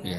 Ya.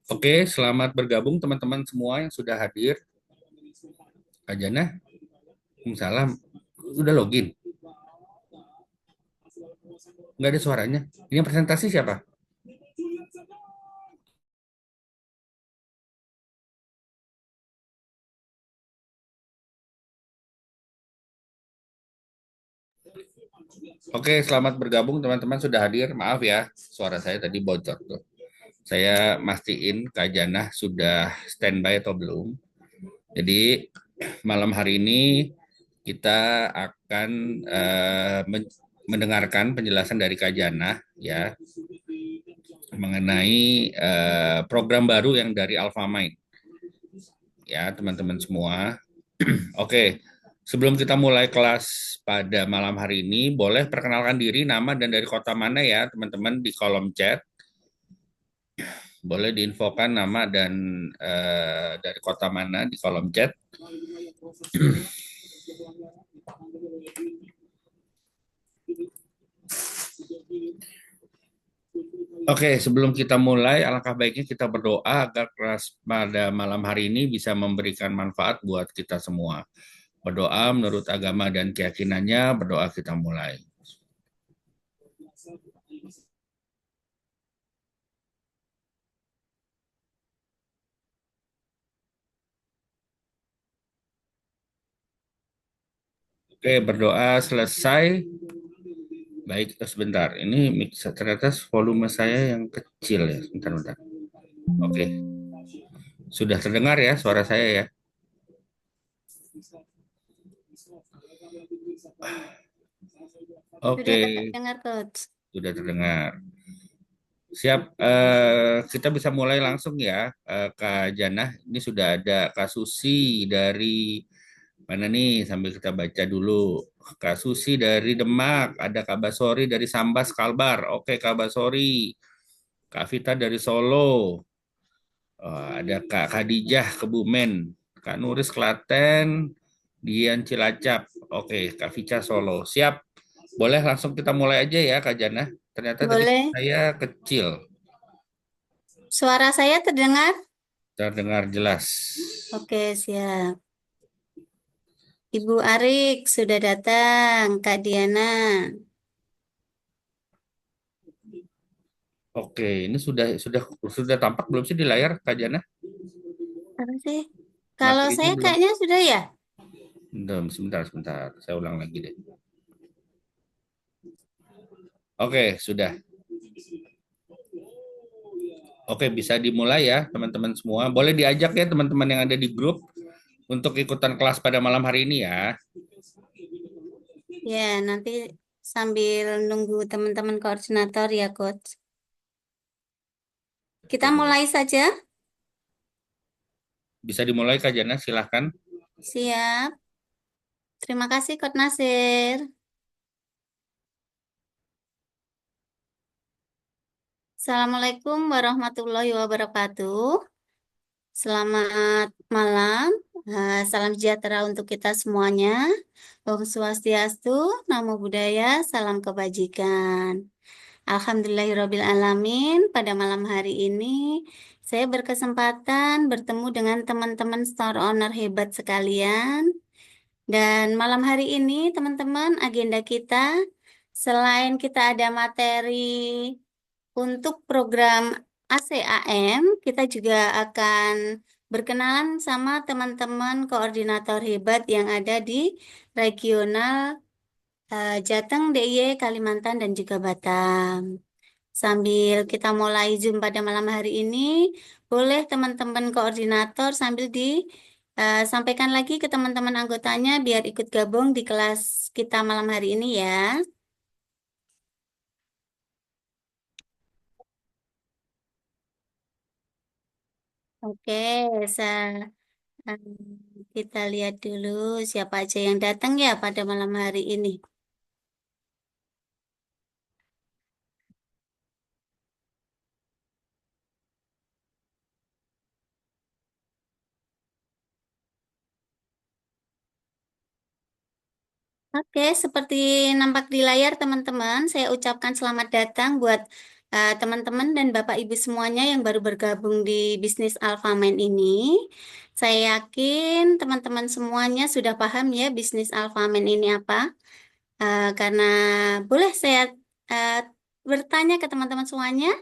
Oke, selamat bergabung teman-teman semua yang sudah hadir. Kak Jana, salam. Udah login? Nggak ada suaranya. Ini yang presentasi siapa? Oke, selamat bergabung teman-teman sudah hadir. Maaf ya, suara saya tadi bocor tuh. Saya mastiin Kak Jana sudah standby atau belum. Jadi malam hari ini kita akan mendengarkan penjelasan dari Kak Jana ya mengenai program baru yang dari Alfamite ya teman-teman semua. Oke, sebelum kita mulai kelas pada malam hari ini, boleh perkenalkan diri, nama dan dari kota mana ya teman-teman di kolom chat. Boleh diinfokan nama dan dari kota mana di kolom chat. Oke, sebelum kita mulai, alangkah baiknya kita berdoa agar kelas pada malam hari ini bisa memberikan manfaat buat kita semua. Berdoa menurut agama dan keyakinannya, berdoa kita mulai. Oke, berdoa selesai. Baik, sebentar. Ini ternyata volume saya yang kecil ya. Sebentar, bentar. Oke, sudah terdengar ya suara saya ya. Sudah Oke, terdengar, Coach. sudah terdengar. Siap, kita bisa mulai langsung ya, Kak Jana. Ini sudah ada Kak Susi dari mana nih? Sambil kita baca dulu. Kak Susi dari Demak, ada Kak Basori dari Sambas Kalbar. Oke, Kak Basori. Kak Vita dari Solo. Ada Kak Khadijah Kebumen, Kak Nuris Klaten, Dian Cilacap. Oke, Kak Vica Solo. Siap. Boleh langsung kita mulai aja ya, Kak Jana. Ternyata tadi Boleh. saya kecil, Suara saya terdengar? terdengar jelas. Oke, siap. Ibu Arik sudah datang, Kak Diana. Oke, ini sudah tampak belum sih di layar, Kak Jana? Apa sih? Kalau Materinya saya belum. kayaknya sudah ya. Belum, sebentar, sebentar. Saya ulang lagi deh. Oke, sudah. Oke, bisa dimulai ya, teman-teman semua. Boleh diajak ya teman-teman yang ada di grup untuk ikutan kelas pada malam hari ini ya. Ya, nanti sambil nunggu teman-teman koordinator ya, Coach. Kita Betul. mulai saja. Bisa dimulai Kak Jana, silahkan. Siap. Terima kasih, Coach Nasir. Assalamualaikum warahmatullahi wabarakatuh. Selamat malam. Salam sejahtera untuk kita semuanya. Om Swastiastu, Namo Buddhaya, salam kebajikan. Alhamdulillahirabbil alamin. Pada malam hari ini saya berkesempatan bertemu dengan teman-teman store owner hebat sekalian. Dan malam hari ini teman-teman agenda kita selain kita ada materi untuk program ACAM, kita juga akan berkenalan sama teman-teman koordinator hebat yang ada di regional Jateng, DIY, Kalimantan, dan juga Batam. Sambil kita mulai Zoom pada malam hari ini, boleh teman-teman koordinator sambil sampaikan lagi ke teman-teman anggotanya biar ikut gabung di kelas kita malam hari ini ya. Oke, kita lihat dulu siapa aja yang datang ya pada malam hari ini. Oke, seperti nampak di layar teman-teman, saya ucapkan selamat datang buat teman-teman dan Bapak Ibu semuanya yang baru bergabung di bisnis Alfamen ini. Saya yakin teman-teman semuanya sudah paham ya bisnis Alfamen ini apa. Karena boleh saya eh, bertanya ke teman-teman semuanya,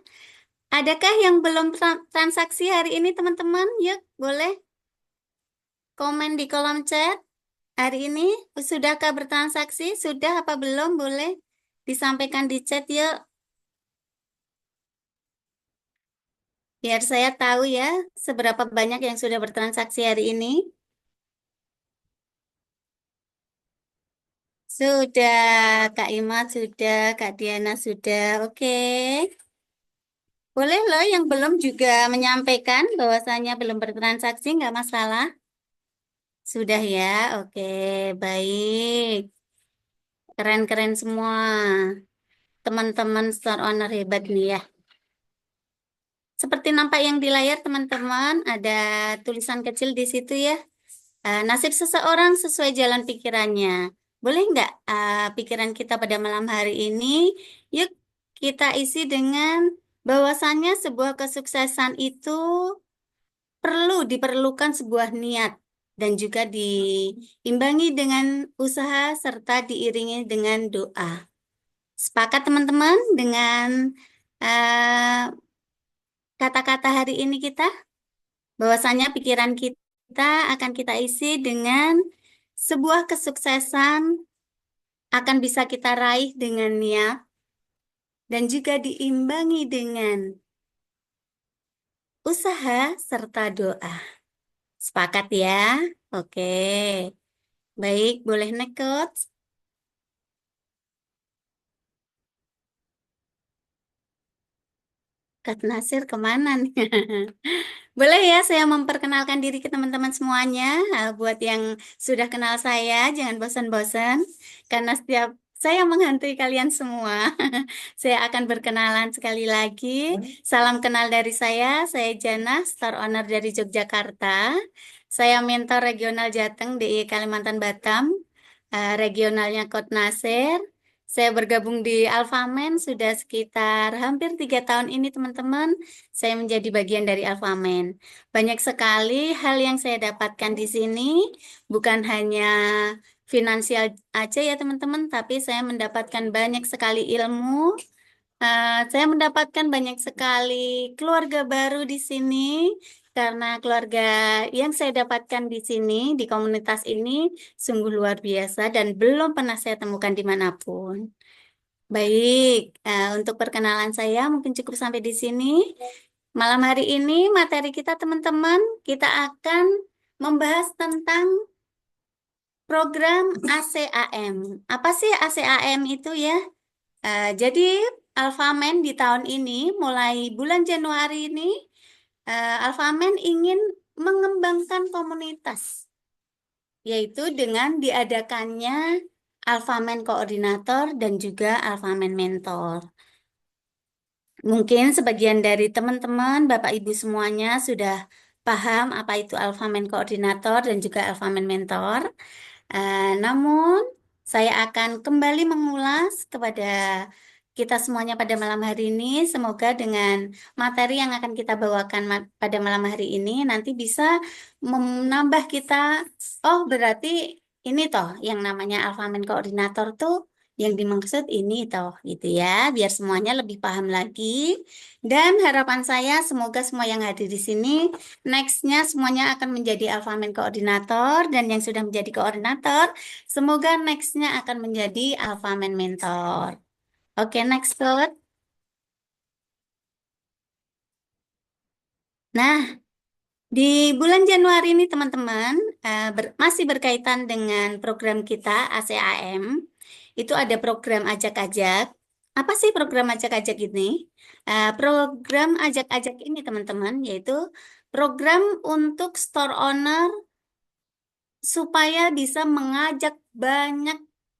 adakah yang belum transaksi hari ini teman-teman? Yuk, boleh komen di kolom chat. Hari ini sudahkah bertransaksi? Sudah apa belum? Boleh disampaikan di chat yuk. Biar saya tahu ya seberapa banyak yang sudah bertransaksi hari ini. Sudah, Kak Ima sudah, Kak Diana sudah. Oke. Boleh loh yang belum juga menyampaikan bahwasanya belum bertransaksi, nggak masalah. Sudah ya, oke, baik. Keren-keren semua. Teman-teman store owner hebat nih ya. Seperti nampak yang di layar teman-teman, ada tulisan kecil di situ ya. Nasib seseorang sesuai jalan pikirannya. Boleh nggak pikiran kita pada malam hari ini? Yuk kita isi dengan bahwasannya sebuah kesuksesan itu diperlukan sebuah niat dan juga diimbangi dengan usaha serta diiringi dengan doa. Sepakat teman-teman dengan eh, kata-kata hari ini kita? Bahwasanya pikiran kita akan kita isi dengan sebuah kesuksesan akan bisa kita raih dengan niat dan juga diimbangi dengan usaha serta doa. Sepakat ya? Oke. Baik, boleh nekut. Kak Nasir kemana nih? Boleh ya saya memperkenalkan diri ke teman-teman semuanya. Buat yang sudah kenal saya, jangan bosan-bosan. Karena setiap saya menghantui kalian semua. Saya akan berkenalan sekali lagi. Salam kenal dari saya Jana, store owner dari Yogyakarta. Saya mentor regional Jateng DIY Kalimantan Batam. Regionalnya Kot Nasir. Saya bergabung di Alfamen sudah sekitar hampir 3 tahun ini, teman-teman. Saya menjadi bagian dari Alfamen. Banyak sekali hal yang saya dapatkan di sini, bukan hanya finansial aja ya, teman-teman, tapi saya mendapatkan banyak sekali ilmu. Saya mendapatkan banyak sekali keluarga baru di sini, karena keluarga yang saya dapatkan di sini, di komunitas ini, sungguh luar biasa dan belum pernah saya temukan dimanapun. Baik, untuk perkenalan saya mungkin cukup sampai di sini. Malam hari ini materi kita teman-teman, kita akan membahas tentang program ACAM. Apa sih ACAM itu ya? Jadi Alfamen di tahun ini, mulai bulan Januari ini, Alfamen ingin mengembangkan komunitas, yaitu dengan diadakannya Alfamen Koordinator dan juga Alfamen Mentor. Mungkin sebagian dari teman-teman, Bapak Ibu semuanya sudah paham apa itu Alphaman Koordinator dan juga Alphaman Mentor. Namun, saya akan kembali mengulas kepada kita semuanya pada malam hari ini. Semoga dengan materi yang akan kita bawakan pada malam hari ini nanti bisa menambah kita, oh berarti ini toh yang namanya Alphaman Koordinator tuh yang dimaksud ini toh gitu ya, biar semuanya lebih paham lagi. Dan harapan saya semoga semua yang hadir di sini nextnya semuanya akan menjadi Alphaman Koordinator dan yang sudah menjadi koordinator semoga nextnya akan menjadi Alphaman Mentor. Oke, next slide. Nah, di bulan Januari ini teman-teman masih berkaitan dengan program kita ACAM. Itu ada program ajak-ajak. Apa sih program ajak-ajak ini? Program ajak-ajak ini teman-teman yaitu program untuk store owner supaya bisa mengajak banyak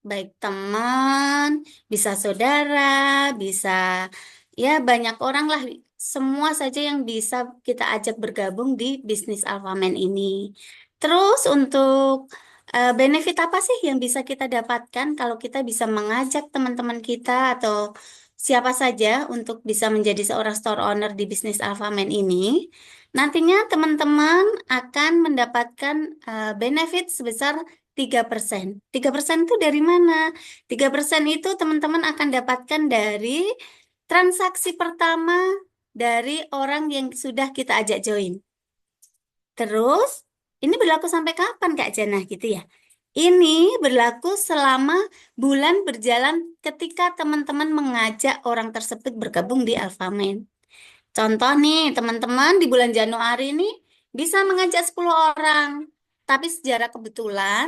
baik teman, bisa saudara, bisa ya banyak orang lah, semua saja yang bisa kita ajak bergabung di bisnis Alfaman ini. Terus untuk benefit apa sih yang bisa kita dapatkan kalau kita bisa mengajak teman-teman kita atau siapa saja untuk bisa menjadi seorang store owner di bisnis Alfamart ini, nantinya teman-teman akan mendapatkan benefit sebesar 3%. 3% itu dari mana? 3% itu teman-teman akan dapatkan dari transaksi pertama dari orang yang sudah kita ajak join. Terus, ini berlaku sampai kapan Kak Jana gitu ya? Ini berlaku selama bulan berjalan ketika teman-teman mengajak orang tersebut bergabung di Alfamart. Contoh nih, teman-teman di bulan Januari ini bisa mengajak 10 orang. Tapi secara kebetulan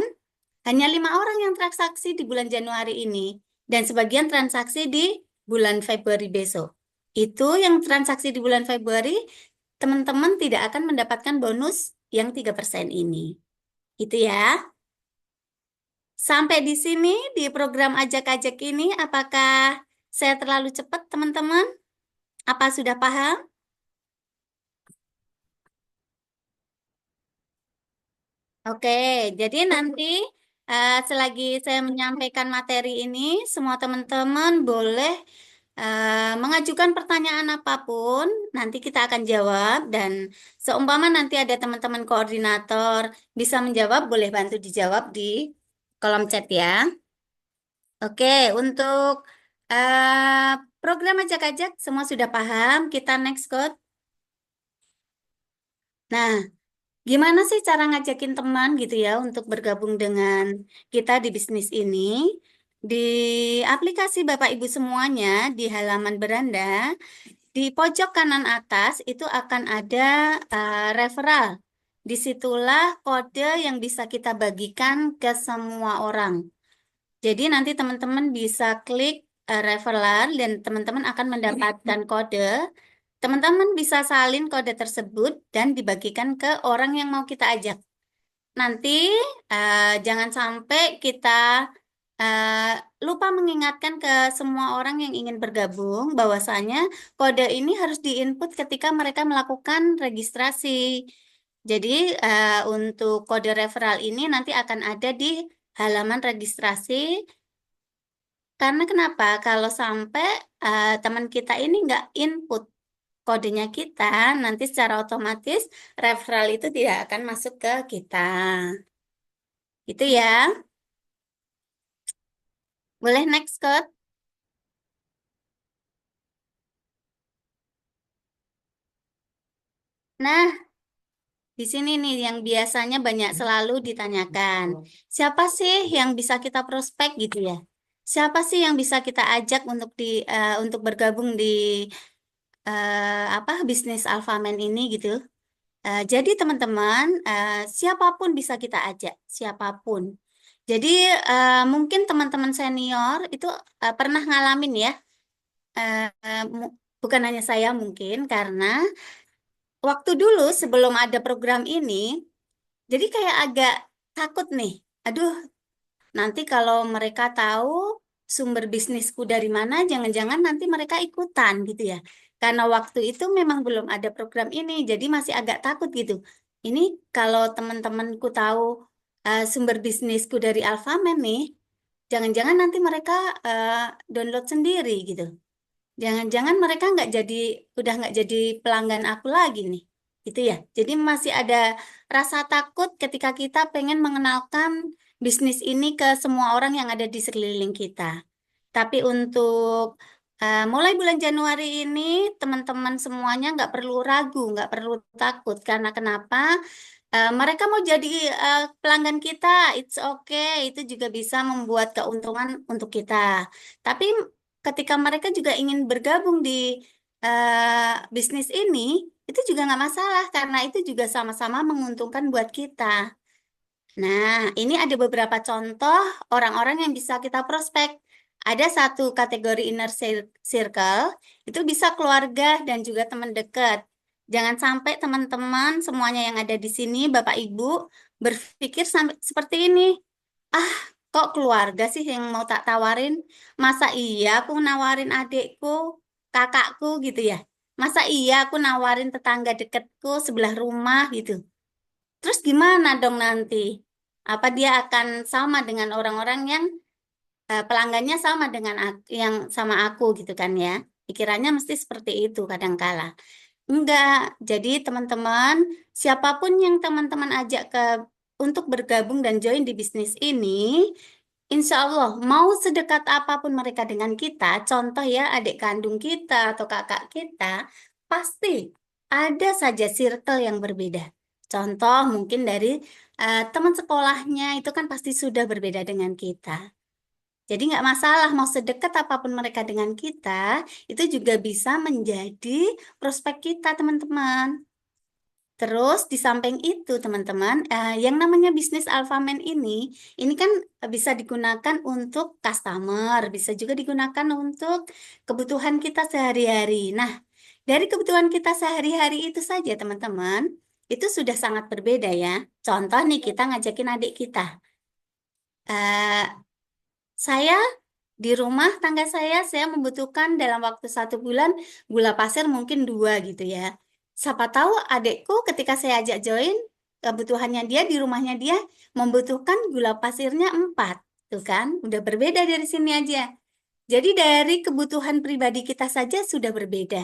hanya 5 orang yang transaksi di bulan Januari ini. Dan sebagian transaksi di bulan Februari besok. Itu yang transaksi di bulan Februari, teman-teman tidak akan mendapatkan bonus yang 3% ini. Itu ya. Sampai di sini di program ajak-ajak ini, apakah saya terlalu cepat, teman-teman? Apa sudah paham? Oke, jadi nanti selagi saya menyampaikan materi ini, semua teman-teman boleh mengajukan pertanyaan apapun, nanti kita akan jawab dan seumpama nanti ada teman-teman koordinator bisa menjawab, boleh bantu dijawab di kolom chat ya. Oke, untuk program ajak-ajak semua sudah paham, kita next code. Nah, gimana sih cara ngajakin teman gitu ya untuk bergabung dengan kita di bisnis ini? Di aplikasi Bapak Ibu semuanya di halaman beranda, di pojok kanan atas itu akan ada referral. Disitulah kode yang bisa kita bagikan ke semua orang. Jadi nanti teman-teman bisa klik referral dan teman-teman akan mendapatkan kode. Teman-teman bisa salin kode tersebut dan dibagikan ke orang yang mau kita ajak. Nanti jangan sampai kita eh, lupa mengingatkan ke semua orang yang ingin bergabung bahwasanya kode ini harus diinput ketika mereka melakukan registrasi. Jadi untuk kode referral ini nanti akan ada di halaman registrasi. Karena kenapa? Kalau sampai teman kita ini nggak input kodenya kita, nanti secara otomatis referral itu tidak akan masuk ke kita. Itu ya. Boleh next code? Nah, di sini nih yang biasanya banyak selalu ditanyakan. Siapa sih yang bisa kita prospek gitu ya? Siapa sih yang bisa kita ajak untuk untuk bergabung di apa bisnis Alfamart ini gitu? Jadi teman-teman, siapapun bisa kita ajak, siapapun. Jadi mungkin teman-teman senior itu pernah ngalamin ya, bukan hanya saya mungkin karena waktu dulu sebelum ada program ini, jadi kayak agak takut nih. Aduh, nanti kalau mereka tahu sumber bisnisku dari mana, jangan-jangan nanti mereka ikutan gitu ya. Karena waktu itu memang belum ada program ini, jadi masih agak takut gitu. Ini kalau teman-temanku tahu sumber bisnisku dari Alfamart nih, jangan-jangan nanti mereka eh, download sendiri gitu. Jangan-jangan mereka udah nggak jadi pelanggan aku lagi nih. Gitu ya. Jadi masih ada rasa takut ketika kita pengen mengenalkan bisnis ini ke semua orang yang ada di sekeliling kita. Tapi untuk mulai bulan Januari ini, teman-teman semuanya nggak perlu ragu, nggak perlu takut. Karena kenapa? Mereka mau jadi pelanggan kita, it's okay. Itu juga bisa membuat keuntungan untuk kita. Tapi ketika mereka juga ingin bergabung di bisnis ini, itu juga nggak masalah karena itu juga sama-sama menguntungkan buat kita. Nah, ini ada beberapa contoh orang-orang yang bisa kita prospek. Ada satu kategori inner circle, itu bisa keluarga dan juga teman dekat. Jangan sampai teman-teman semuanya yang ada di sini, Bapak Ibu, berpikir sampai seperti ini. Ah, kok keluarga sih yang mau tak tawarin? Masa iya aku nawarin adikku, kakakku gitu ya? Masa iya aku nawarin tetangga dekatku sebelah rumah gitu? Terus gimana dong nanti? Apa dia akan sama dengan orang-orang yang pelanggannya sama dengan yang sama aku gitu kan ya. Pikirannya mesti seperti itu kadangkala. Enggak. Jadi teman-teman, siapapun yang teman-teman ajak untuk bergabung dan join di bisnis ini, insya Allah mau sedekat apapun mereka dengan kita, contoh ya adik kandung kita atau kakak kita, pasti ada saja circle yang berbeda. Contoh mungkin dari teman sekolahnya itu kan pasti sudah berbeda dengan kita. Jadi nggak masalah mau sedekat apapun mereka dengan kita, itu juga bisa menjadi prospek kita, teman-teman. Terus di samping itu, teman-teman, yang namanya bisnis Alfamart ini kan bisa digunakan untuk customer, bisa juga digunakan untuk kebutuhan kita sehari-hari. Nah, dari kebutuhan kita sehari-hari itu saja, teman-teman, itu sudah sangat berbeda ya. Contoh nih, kita ngajakin adik kita. Eh, saya di rumah tangga saya membutuhkan dalam waktu 1 bulan gula pasir mungkin 2 gitu ya. Siapa tahu adikku ketika saya ajak join, kebutuhannya dia di rumahnya dia membutuhkan gula pasirnya 4. Tuh kan, udah berbeda dari sini aja. Jadi dari kebutuhan pribadi kita saja sudah berbeda.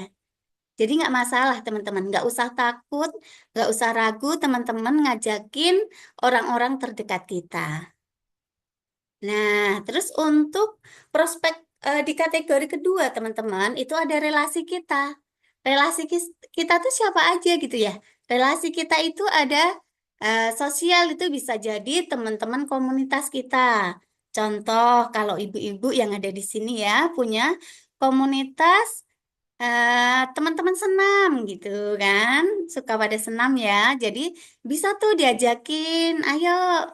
Jadi nggak masalah teman-teman, nggak usah takut, nggak usah ragu teman-teman ngajakin orang-orang terdekat kita. Nah, terus untuk prospek di kategori kedua, teman-teman, itu ada relasi kita. Relasi kita tuh siapa aja gitu ya. Relasi kita itu ada sosial itu bisa jadi teman-teman komunitas kita. Contoh, kalau ibu-ibu yang ada di sini ya punya komunitas teman-teman senam gitu kan, suka pada senam ya. Jadi bisa tuh diajakin, ayo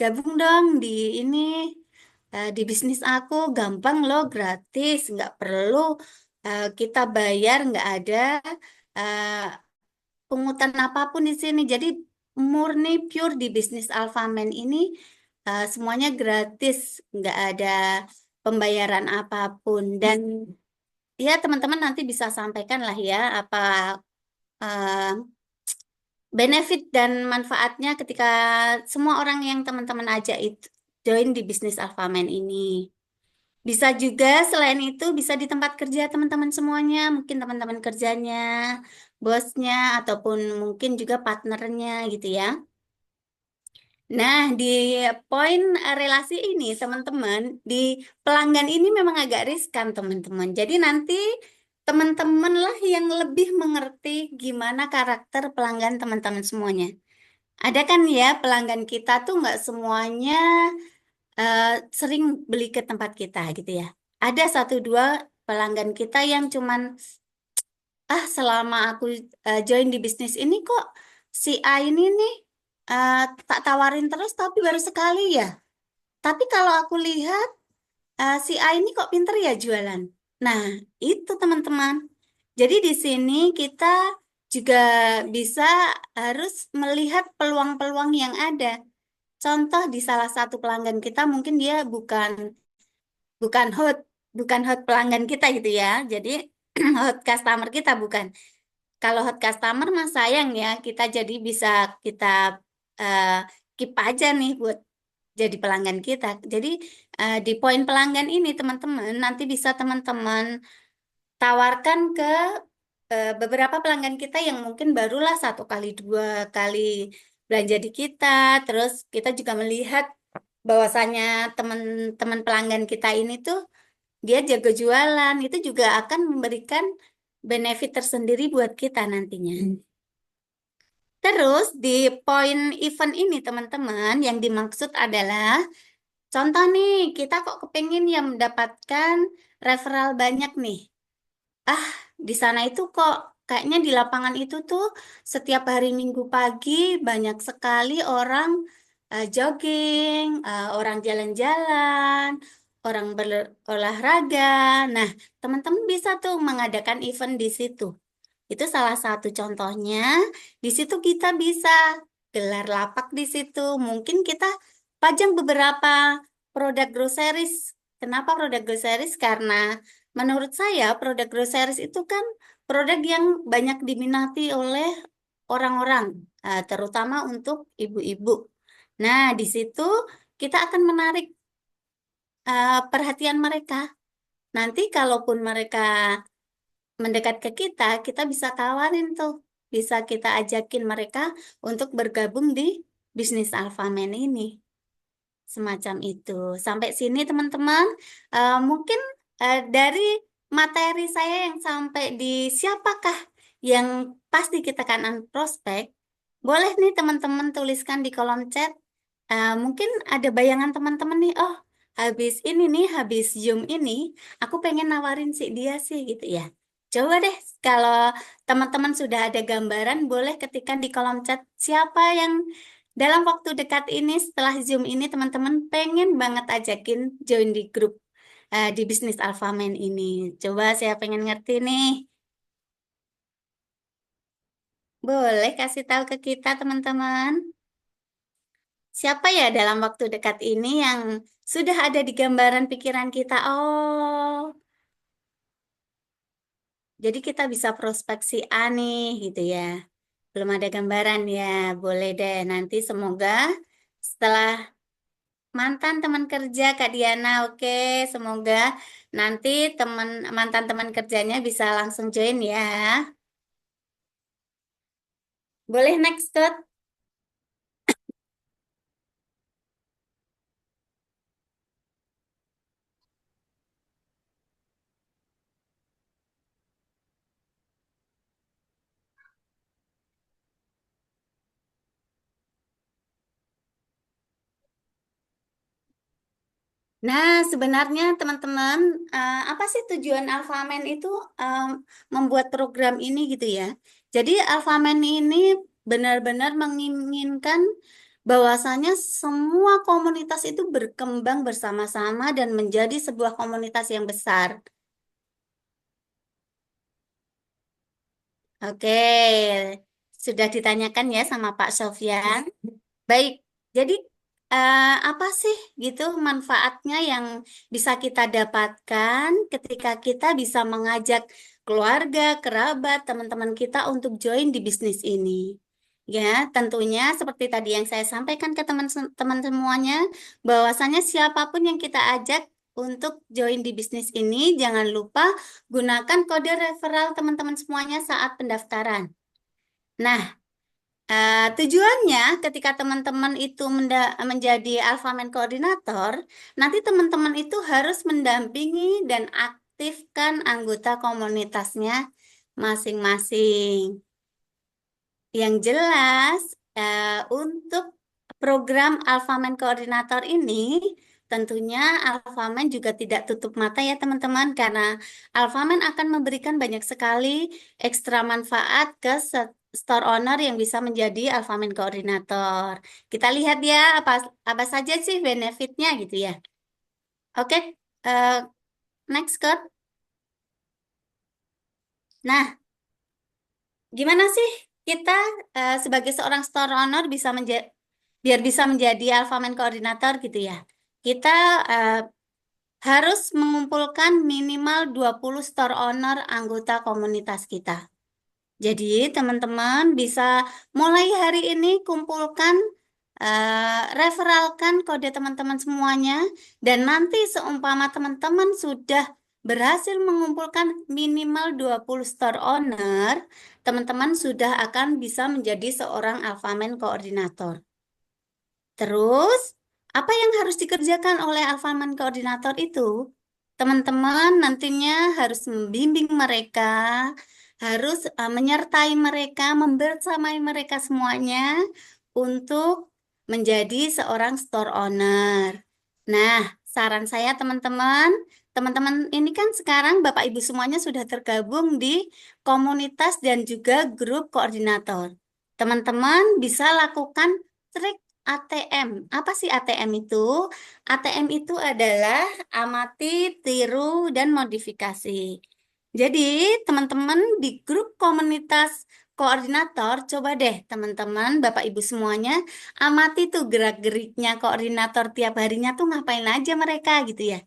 gabung dong di ini di bisnis aku gampang loh, gratis, nggak perlu kita bayar, nggak ada eh, pungutan apapun di sini. Jadi murni pure di bisnis Alfamart ini semuanya gratis, nggak ada pembayaran apapun. Dan ya teman-teman nanti bisa sampaikan lah ya apa eh, benefit dan manfaatnya ketika semua orang yang teman-teman ajak itu join di bisnis Alfamart ini. Bisa juga selain itu bisa di tempat kerja teman-teman semuanya, mungkin teman-teman kerjanya, bosnya, ataupun mungkin juga partnernya gitu ya. Nah, di poin relasi ini teman-teman, di pelanggan ini memang agak riskan teman-teman. Jadi nanti teman-teman lah yang lebih mengerti gimana karakter pelanggan teman-teman semuanya. Ada kan ya pelanggan kita tuh nggak semuanya eh, sering beli ke tempat kita gitu ya. Ada satu dua pelanggan kita yang cuman selama aku join di bisnis ini kok si A ini nih eh, tak tawarin terus tapi baru sekali ya. Tapi kalau aku lihat si A ini kok pinter ya jualan. Nah, itu teman-teman. Jadi di sini kita juga bisa harus melihat peluang-peluang yang ada. Contoh di salah satu pelanggan kita mungkin dia bukan bukan hot bukan hot pelanggan kita gitu ya. Jadi hot customer kita bukan. Kalau hot customer mah sayang ya, kita jadi bisa kita eh, keep aja nih buat jadi pelanggan kita. Jadi di poin pelanggan ini teman-teman nanti bisa teman-teman tawarkan ke beberapa pelanggan kita yang mungkin barulah 1 kali 2 kali belanja di kita. Terus kita juga melihat bahwasannya teman-teman pelanggan kita ini tuh dia jago jualan, itu juga akan memberikan benefit tersendiri buat kita nantinya. Terus di poin event ini teman-teman yang dimaksud adalah contoh nih kita kok kepengen ya mendapatkan referral banyak nih. Ah, di sana itu kok kayaknya di lapangan itu tuh setiap hari Minggu pagi banyak sekali orang jogging, orang jalan-jalan, orang berolahraga. Nah, teman-teman bisa tuh mengadakan event di situ. Itu salah satu contohnya. Di situ kita bisa gelar lapak di situ. Mungkin kita pajang beberapa produk groceries. Kenapa produk groceries? Karena menurut saya produk groceries itu kan produk yang banyak diminati oleh orang-orang, terutama untuk ibu-ibu. Nah, di situ kita akan menarik perhatian mereka. Nanti kalaupun mereka mendekat ke kita, kita bisa tawarin tuh, bisa kita ajakin mereka untuk bergabung di bisnis Alfaman ini. Semacam itu. Sampai sini teman-teman, mungkin dari materi saya yang sampai di siapakah yang pasti kita kanan prospek, boleh nih teman-teman tuliskan di kolom chat. Mungkin ada bayangan teman-teman nih, oh habis ini nih, habis Zoom ini, aku pengen nawarin si dia sih gitu ya. Coba deh, kalau teman-teman sudah ada gambaran, boleh ketikkan di kolom chat siapa yang dalam waktu dekat ini, setelah Zoom ini, teman-teman pengen banget ajakin join di grup di bisnis Alphaman ini. Coba saya pengen ngerti nih. Boleh kasih tahu ke kita, teman-teman. Siapa ya dalam waktu dekat ini yang sudah ada di gambaran pikiran kita? Oh, jadi kita bisa prospeksi A nih, gitu ya. Belum ada gambaran ya. Boleh deh, nanti semoga setelah mantan teman kerja Kak Diana, oke. Semoga nanti mantan teman kerjanya bisa langsung join ya. Boleh next, Kak? Nah, sebenarnya teman-teman, apa sih tujuan Alphaman itu em, membuat program ini gitu ya? Jadi Alphaman ini benar-benar menginginkan bahwasanya semua komunitas itu berkembang bersama-sama dan menjadi sebuah komunitas yang besar. Oke, sudah ditanyakan ya sama Pak Sofyan. Baik, jadi apa sih gitu manfaatnya yang bisa kita dapatkan ketika kita bisa mengajak keluarga, kerabat, teman-teman kita untuk join di bisnis ini? Ya, tentunya seperti tadi yang saya sampaikan ke teman-teman semuanya, bahwasanya siapapun yang kita ajak untuk join di bisnis ini, jangan lupa gunakan kode referral teman-teman semuanya saat pendaftaran. Nah, tujuannya ketika teman-teman itu menjadi Alphaman Koordinator, nanti teman-teman itu harus mendampingi dan aktifkan anggota komunitasnya masing-masing. Yang jelas, untuk program Alphaman Koordinator ini, tentunya Alphaman juga tidak tutup mata ya teman-teman, karena Alphaman akan memberikan banyak sekali ekstra manfaat ke store owner yang bisa menjadi Alphaman Koordinator. Kita lihat ya, apa apa saja sih benefitnya gitu ya. Oke, eh, next Kurt. Nah, gimana sih kita sebagai seorang store owner bisa biar bisa menjadi Alphaman koordinator gitu ya. Kita eh, harus mengumpulkan minimal 20 store owner anggota komunitas kita. Jadi, teman-teman bisa mulai hari ini kumpulkan, referalkan kode teman-teman semuanya, dan nanti seumpama teman-teman sudah berhasil mengumpulkan minimal 20 store owner, teman-teman sudah akan bisa menjadi seorang Alphaman koordinator. Terus, apa yang harus dikerjakan oleh Alphaman koordinator itu? Teman-teman nantinya harus membimbing mereka, harus menyertai mereka, membersamai mereka semuanya untuk menjadi seorang store owner. Nah, saran saya teman-teman, teman-teman ini kan sekarang Bapak Ibu semuanya sudah tergabung di komunitas dan juga grup koordinator. Teman-teman bisa lakukan trik ATM. Apa sih ATM itu? ATM itu adalah amati, tiru, dan modifikasi. Jadi, teman-teman di grup komunitas koordinator, coba deh teman-teman, Bapak Ibu semuanya, amati tuh gerak-geriknya koordinator tiap harinya tuh ngapain aja mereka gitu ya.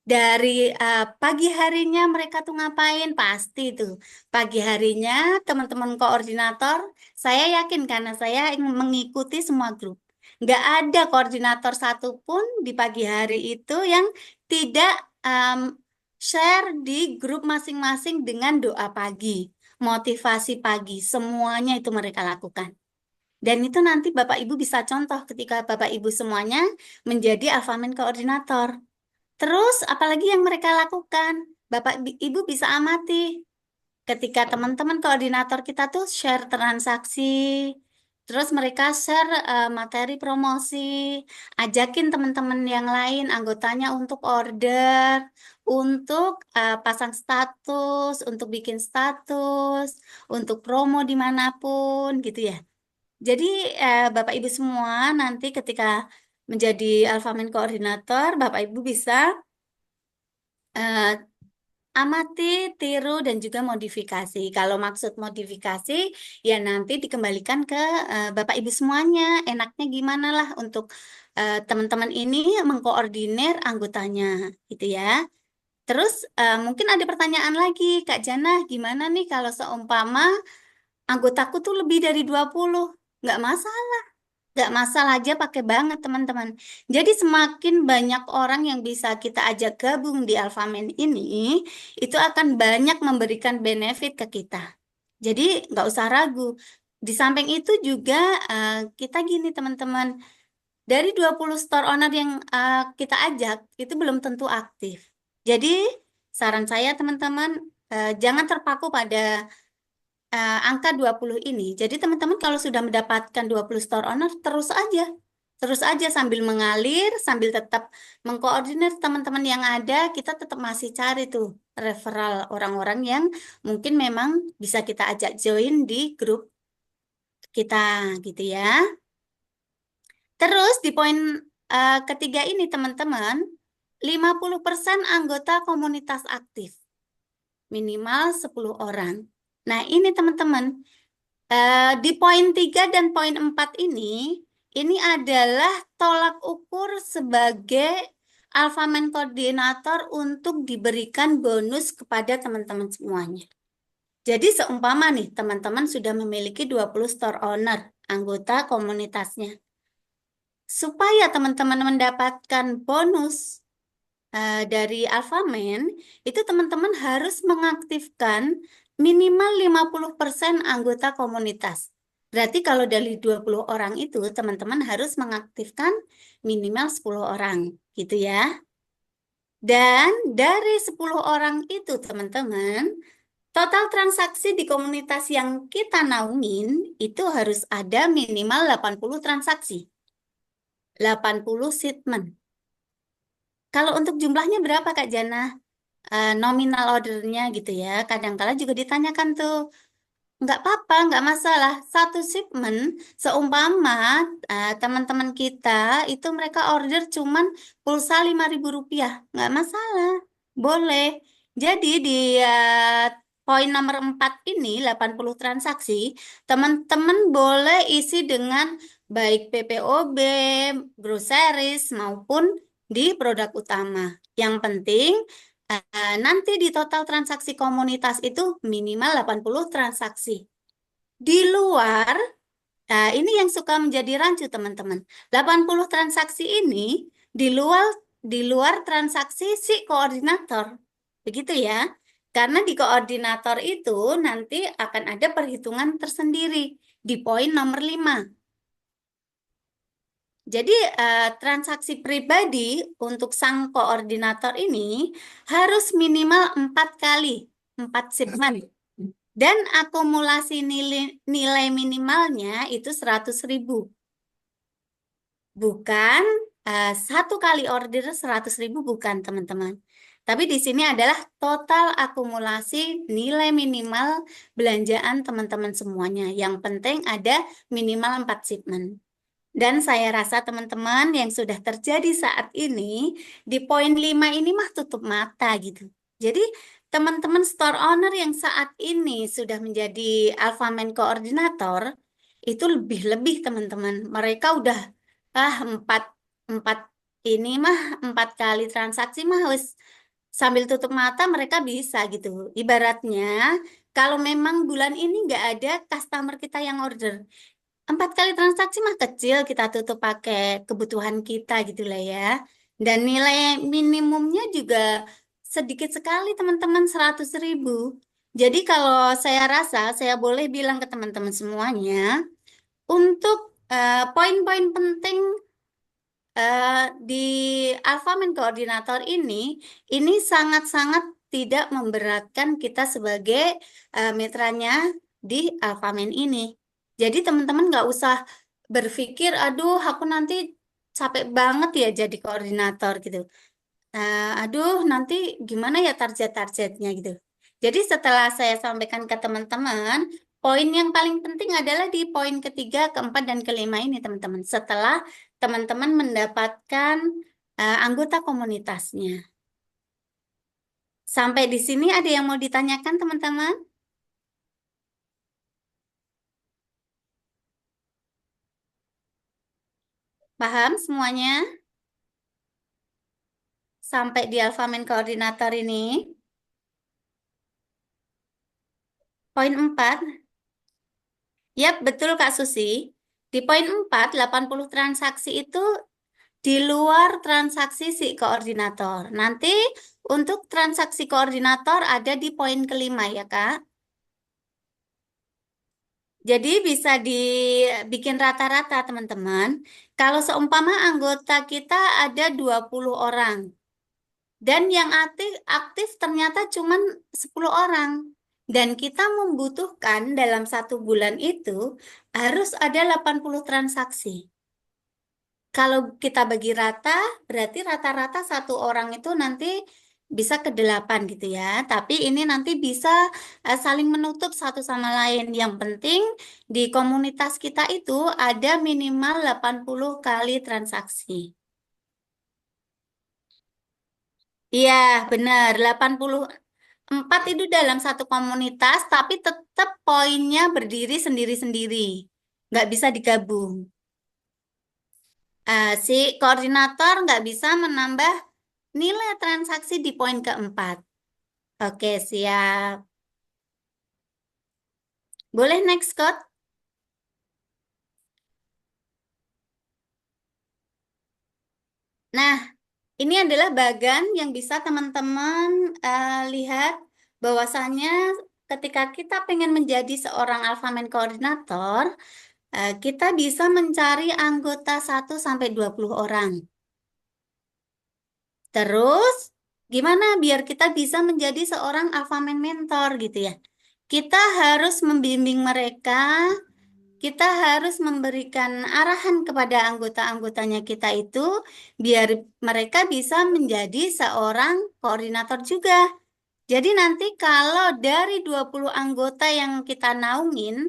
Dari pagi harinya mereka tuh ngapain? Pasti tuh. Pagi harinya teman-teman koordinator, saya yakin karena saya mengikuti semua grup. Nggak ada koordinator satupun di pagi hari itu yang tidak em, share di grup masing-masing dengan doa pagi, motivasi pagi, semuanya itu mereka lakukan. Dan itu nanti Bapak Ibu bisa contoh ketika Bapak Ibu semuanya menjadi Alphamin koordinator. Terus apalagi yang mereka lakukan? Bapak Ibu bisa amati ketika teman-teman koordinator kita tuh share transaksi, terus mereka share materi promosi, ajakin teman-teman yang lain, anggotanya untuk order, untuk pasang status, untuk bikin status, untuk promo dimanapun gitu ya. Jadi Bapak Ibu semua nanti ketika menjadi Alphamin koordinator, Bapak Ibu bisa eh, amati, tiru, dan juga modifikasi. Kalau maksud modifikasi, ya nanti dikembalikan ke Bapak Ibu semuanya. Enaknya gimana lah untuk teman-teman ini mengkoordinir anggotanya, gitu ya. Terus mungkin ada pertanyaan lagi, Kak Jana, gimana nih kalau seumpama anggotaku tuh lebih dari 20? Nggak masalah. Nggak masalah aja pakai banget teman-teman. Jadi semakin banyak orang yang bisa kita ajak gabung di Alphamin ini, itu akan banyak memberikan benefit ke kita. Jadi nggak usah ragu. Di samping itu juga kita gini teman-teman, dari 20 store owner yang kita ajak, itu belum tentu aktif. Jadi saran saya teman-teman, jangan terpaku pada angka 20 ini. Jadi teman-teman kalau sudah mendapatkan 20 store owner, terus aja. Terus aja sambil mengalir, sambil tetap mengkoordinir teman-teman yang ada, kita tetap masih cari tuh referral orang-orang yang mungkin memang bisa kita ajak join di grup kita gitu ya. Terus di poin ketiga ini teman-teman, 50% anggota komunitas aktif, minimal 10 orang. Nah, ini teman-teman, di poin 3 dan poin 4 ini adalah tolak ukur sebagai Alphaman koordinator untuk diberikan bonus kepada teman-teman semuanya. Jadi seumpama nih, teman-teman sudah memiliki 20 store owner, anggota komunitasnya. Supaya teman-teman mendapatkan bonus dari Alphaman, itu teman-teman harus mengaktifkan minimal 50% anggota komunitas. Berarti kalau dari 20 orang itu, teman-teman harus mengaktifkan minimal 10 orang, gitu ya. Dan dari 10 orang itu, teman-teman, total transaksi di komunitas yang kita naungin itu harus ada minimal 80 transaksi, 80 shipment. Kalau untuk jumlahnya berapa, Kak Jana? Nominal ordernya gitu ya. Kadang-kala juga ditanyakan tuh, nggak apa-apa, nggak masalah. Satu shipment, seumpama teman-teman kita itu mereka order cuman pulsa Rp5.000, nggak masalah, boleh. Jadi di uh, poin nomor 4 ini, 80 transaksi, teman-teman boleh isi dengan baik PPOB, groceries, maupun di produk utama. Yang penting nanti di total transaksi komunitas itu minimal 80 transaksi. Di luar, ini yang suka menjadi rancu teman-teman. 80 transaksi ini di luar transaksi si koordinator. Begitu ya. Karena di koordinator itu nanti akan ada perhitungan tersendiri di poin nomor 5. Jadi transaksi pribadi untuk sang koordinator ini harus minimal 4 kali, 4 shipment. Dan akumulasi nilai minimalnya itu 100.000. Bukan satu kali order 100.000, bukan teman-teman. Tapi di sini adalah total akumulasi nilai minimal belanjaan teman-teman semuanya. Yang penting ada minimal 4 shipment. Dan saya rasa teman-teman yang sudah terjadi saat ini, di poin 5 ini mah tutup mata gitu. Jadi teman-teman store owner yang saat ini sudah menjadi Alphaman koordinator, itu lebih-lebih teman-teman. Mereka udah, empat, empat ini mah, 4 kali transaksi mah wis sambil tutup mata mereka bisa gitu. Ibaratnya, kalau memang bulan ini nggak ada customer kita yang order, 4 kali transaksi mah kecil, kita tutup pakai kebutuhan kita gitu lah ya. Dan nilai minimumnya juga sedikit sekali teman-teman, 100.000. Jadi kalau saya rasa, saya boleh bilang ke teman-teman semuanya, untuk poin-poin penting di Alphamin Koordinator ini sangat-sangat tidak memberatkan kita sebagai mitranya di Alphamin ini. Jadi teman-teman nggak usah berpikir, aduh aku nanti capek banget ya jadi koordinator gitu. Aduh, nanti gimana ya target-targetnya gitu. Jadi setelah saya sampaikan ke teman-teman, poin yang paling penting adalah di poin ketiga, keempat, dan kelima ini teman-teman. Setelah teman-teman mendapatkan anggota komunitasnya. Sampai di sini ada yang mau ditanyakan teman-teman? Paham semuanya? Sampai di Alphamin Koordinator ini. Poin 4. Yap, betul Kak Susi. Di poin 4, 80 transaksi itu di luar transaksi si koordinator. Nanti untuk transaksi koordinator ada di poin kelima ya, Kak. Jadi bisa dibikin rata-rata, teman-teman. Kalau seumpama anggota kita ada 20 orang dan yang aktif ternyata cuma 10 orang. Dan kita membutuhkan dalam 1 bulan itu harus ada 80 transaksi. Kalau kita bagi rata, berarti rata-rata 1 orang itu nanti bisa ke 8 gitu ya. Tapi ini nanti bisa saling menutup satu sama lain. Yang penting di komunitas kita itu ada minimal 80 kali transaksi. Iya, benar. 84 itu dalam satu komunitas, tapi tetap poinnya berdiri sendiri-sendiri. Nggak bisa digabung. Si koordinator nggak bisa menambah nilai transaksi di poin keempat. Oke, siap. Boleh next, Scott? Nah, ini adalah bagan yang bisa teman-teman lihat bahwasannya ketika kita pengen menjadi seorang Alphaman koordinator, kita bisa mencari anggota 1 sampai 20 orang. Terus, gimana biar kita bisa menjadi seorang Alphaman mentor gitu ya? Kita harus membimbing mereka. Kita harus memberikan arahan kepada anggota-anggotanya kita itu biar mereka bisa menjadi seorang koordinator juga. Jadi nanti kalau dari 20 anggota yang kita naungin,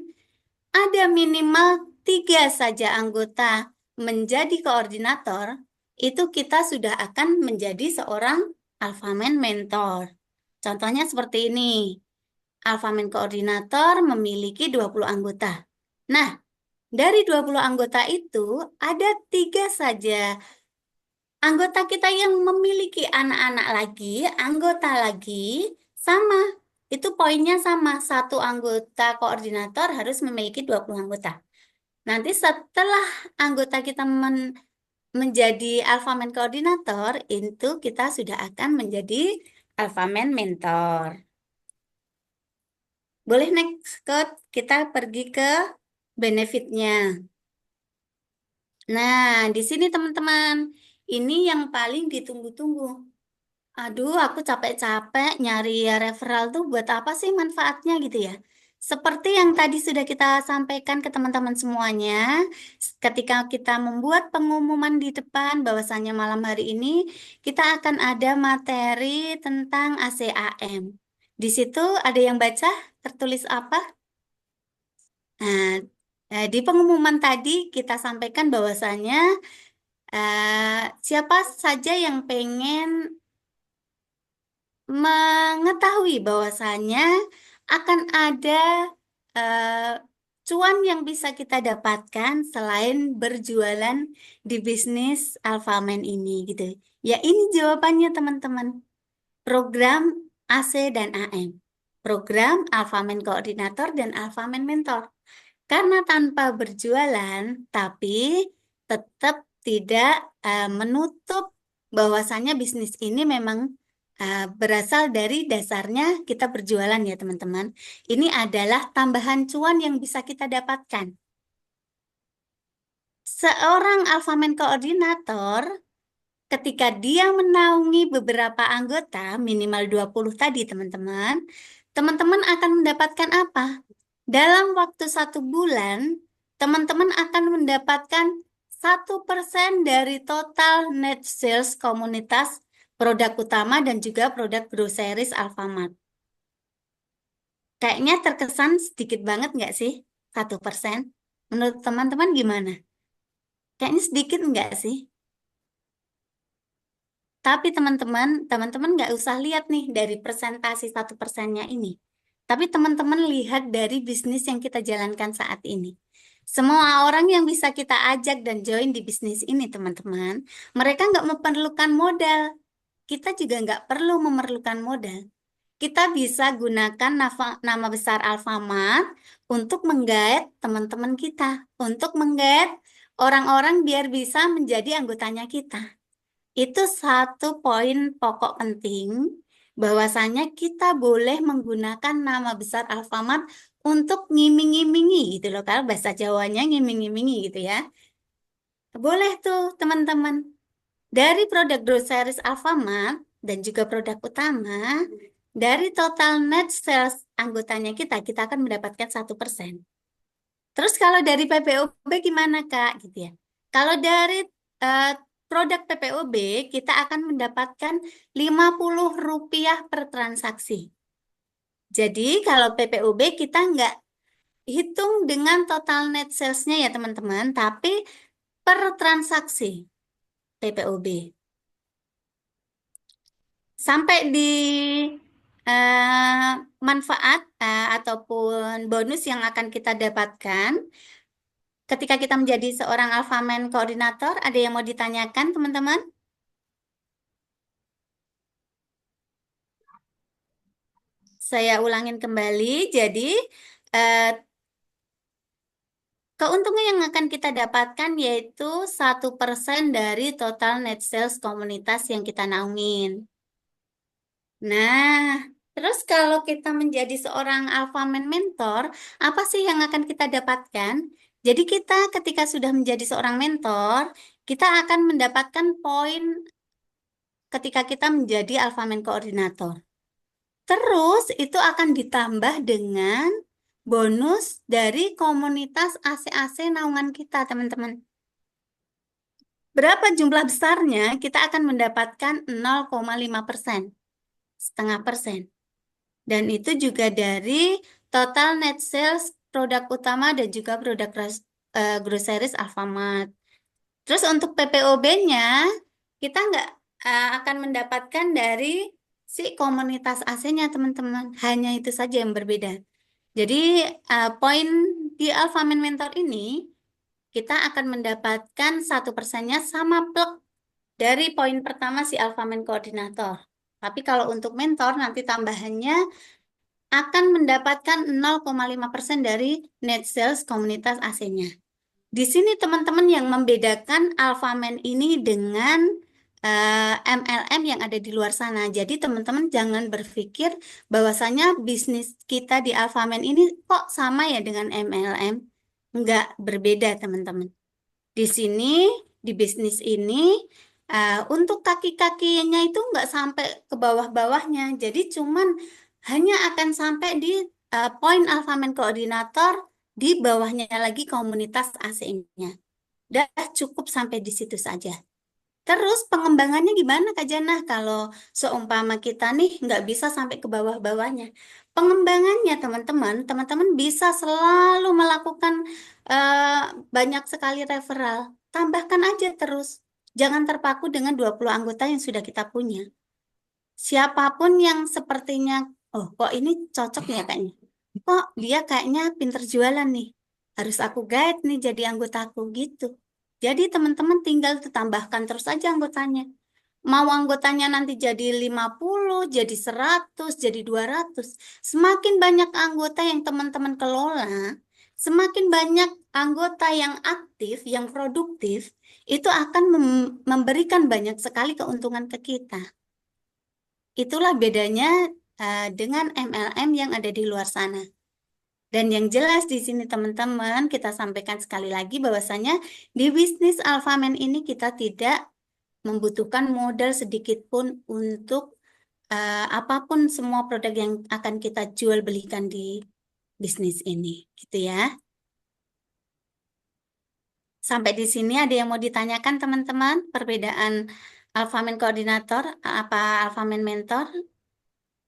ada minimal 3 saja anggota menjadi koordinator, itu kita sudah akan menjadi seorang Alphaman mentor. Contohnya seperti ini. Alphaman koordinator memiliki 20 anggota. Nah, dari 20 anggota itu, ada 3 saja anggota kita yang memiliki anak-anak lagi, anggota lagi, sama. Itu poinnya sama, satu anggota koordinator harus memiliki 20 anggota. Nanti setelah anggota kita menjadi Alphaman koordinator, itu kita sudah akan menjadi Alphaman mentor. Boleh next, Scott? Kita pergi ke benefitnya. Nah, di sini teman-teman, ini yang paling ditunggu-tunggu. Aduh, aku capek-capek nyari referral tuh buat apa sih manfaatnya gitu ya. Seperti yang tadi sudah kita sampaikan ke teman-teman semuanya, ketika kita membuat pengumuman di depan bahwasannya malam hari ini kita akan ada materi tentang ACAM. Di situ ada yang baca tertulis apa? Nah, di pengumuman tadi kita sampaikan bahwasannya siapa saja yang pengen mengetahui bahwasannya akan ada eh, cuan yang bisa kita dapatkan selain berjualan di bisnis Alphaman ini gitu. Ya ini jawabannya teman-teman. Program AC dan AM. Program Alphaman Koordinator dan Alphaman Mentor. Karena tanpa berjualan, tapi tetap tidak menutup bahwasannya bisnis ini memang berasal dari dasarnya kita berjualan ya teman-teman. Ini adalah tambahan cuan yang bisa kita dapatkan. Seorang Alphaman koordinator ketika dia menaungi beberapa anggota, minimal 20 tadi teman-teman, teman-teman akan mendapatkan apa? Dalam waktu 1 bulan, teman-teman akan mendapatkan 1% dari total net sales komunitas produk utama dan juga produk groceries Alfamart. Kayaknya terkesan sedikit banget nggak sih? 1%. Menurut teman-teman gimana? Kayaknya sedikit nggak sih? Tapi teman-teman nggak usah lihat nih dari persentase 1%-nya ini. Tapi teman-teman lihat dari bisnis yang kita jalankan saat ini. Semua orang yang bisa kita ajak dan join di bisnis ini, teman-teman, mereka nggak memerlukan modal. Kita juga nggak perlu memerlukan modal. Kita bisa gunakan nama besar Alfamart untuk menggait teman-teman kita, untuk menggait orang-orang biar bisa menjadi anggotanya kita. Itu satu poin pokok penting, bahwasanya kita boleh menggunakan nama besar Alfamart untuk ngiming-ngimingi gitu loh, kalau bahasa Jawanya ngiming-ngimingi gitu ya. Boleh tuh teman-teman. Dari produk groceries Alfamart dan juga produk utama, dari total net sales anggotanya kita akan mendapatkan 1%. Terus kalau dari PPOB gimana Kak? Gitu ya. Kalau dari eh, produk PPOB kita akan mendapatkan Rp50 per transaksi. Jadi kalau PPOB kita nggak hitung dengan total net sales-nya ya teman-teman, tapi per transaksi PPOB. Sampai di manfaat ataupun bonus yang akan kita dapatkan ketika kita menjadi seorang Alphaman koordinator, ada yang mau ditanyakan, teman-teman? Saya ulangin kembali. Jadi, eh, keuntungan yang akan kita dapatkan yaitu 1% dari total net sales komunitas yang kita naungin. Nah, terus kalau kita menjadi seorang Alphaman mentor, apa sih yang akan kita dapatkan? Jadi kita ketika sudah menjadi seorang mentor, kita akan mendapatkan poin ketika kita menjadi Alphaman koordinator. Terus itu akan ditambah dengan bonus dari komunitas AC-AC naungan kita, teman-teman. Berapa jumlah besarnya? Kita akan mendapatkan 0,5%, setengah persen. Dan itu juga dari total net sales produk utama dan juga produk groceries Alfamart. Terus untuk PPOB-nya, kita nggak akan mendapatkan dari si komunitas AC-nya, teman-teman. Hanya itu saja yang berbeda. Jadi, poin di Alphaman Mentor ini, kita akan mendapatkan 1%-nya sama plek dari poin pertama si Alphaman Koordinator. Tapi kalau untuk mentor, nanti tambahannya akan mendapatkan 0,5% dari net sales komunitas AC-nya. Di sini teman-teman yang membedakan Alphaman ini dengan MLM yang ada di luar sana. Jadi teman-teman jangan berpikir bahwasanya bisnis kita di Alphaman ini kok sama ya dengan MLM. Enggak, berbeda teman-teman. Di sini, di bisnis ini, untuk kaki-kakinya itu nggak sampai ke bawah-bawahnya. Jadi cuman hanya akan sampai di poin Alphaman Koordinator, di bawahnya lagi komunitas AC-nya. Udah cukup sampai di situ saja. Terus pengembangannya gimana Kak Janah kalau seumpama kita nih nggak bisa sampai ke bawah-bawahnya? Pengembangannya teman-teman bisa selalu melakukan eh, banyak sekali referral. Tambahkan aja terus. Jangan terpaku dengan 20 anggota yang sudah kita punya. Siapapun yang sepertinya, oh kok ini cocok ya kayaknya. Kok dia kayaknya pinter jualan nih. Harus aku guide nih jadi anggotaku gitu. Jadi teman-teman tinggal tambahkan terus aja anggotanya. Mau anggotanya nanti jadi 50, jadi 100, jadi 200. Semakin banyak anggota yang teman-teman kelola, Semakin banyak anggota yang aktif, yang produktif, itu akan memberikan banyak sekali keuntungan ke kita. Itulah bedanya dengan MLM yang ada di luar sana. Dan yang jelas di sini teman-teman, kita sampaikan sekali lagi bahwasanya di bisnis Alfamen ini kita tidak membutuhkan modal sedikit pun untuk apapun semua produk yang akan kita jual belikan di bisnis ini, gitu ya. Sampai di sini ada yang mau ditanyakan teman-teman? Perbedaan Alphamen Koordinator, apa Alphamen Mentor?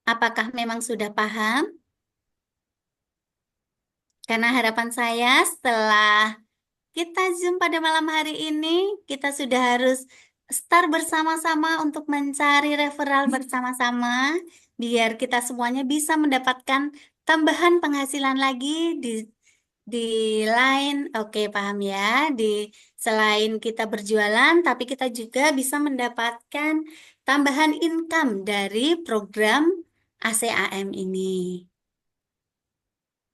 Apakah memang sudah paham? Karena harapan saya setelah kita Zoom pada malam hari ini, kita sudah harus start bersama-sama untuk mencari referral bersama-sama, biar kita semuanya bisa mendapatkan tambahan penghasilan lagi di lain. Oke, paham ya. Di selain kita berjualan, tapi kita juga bisa mendapatkan tambahan income dari program ACAM ini.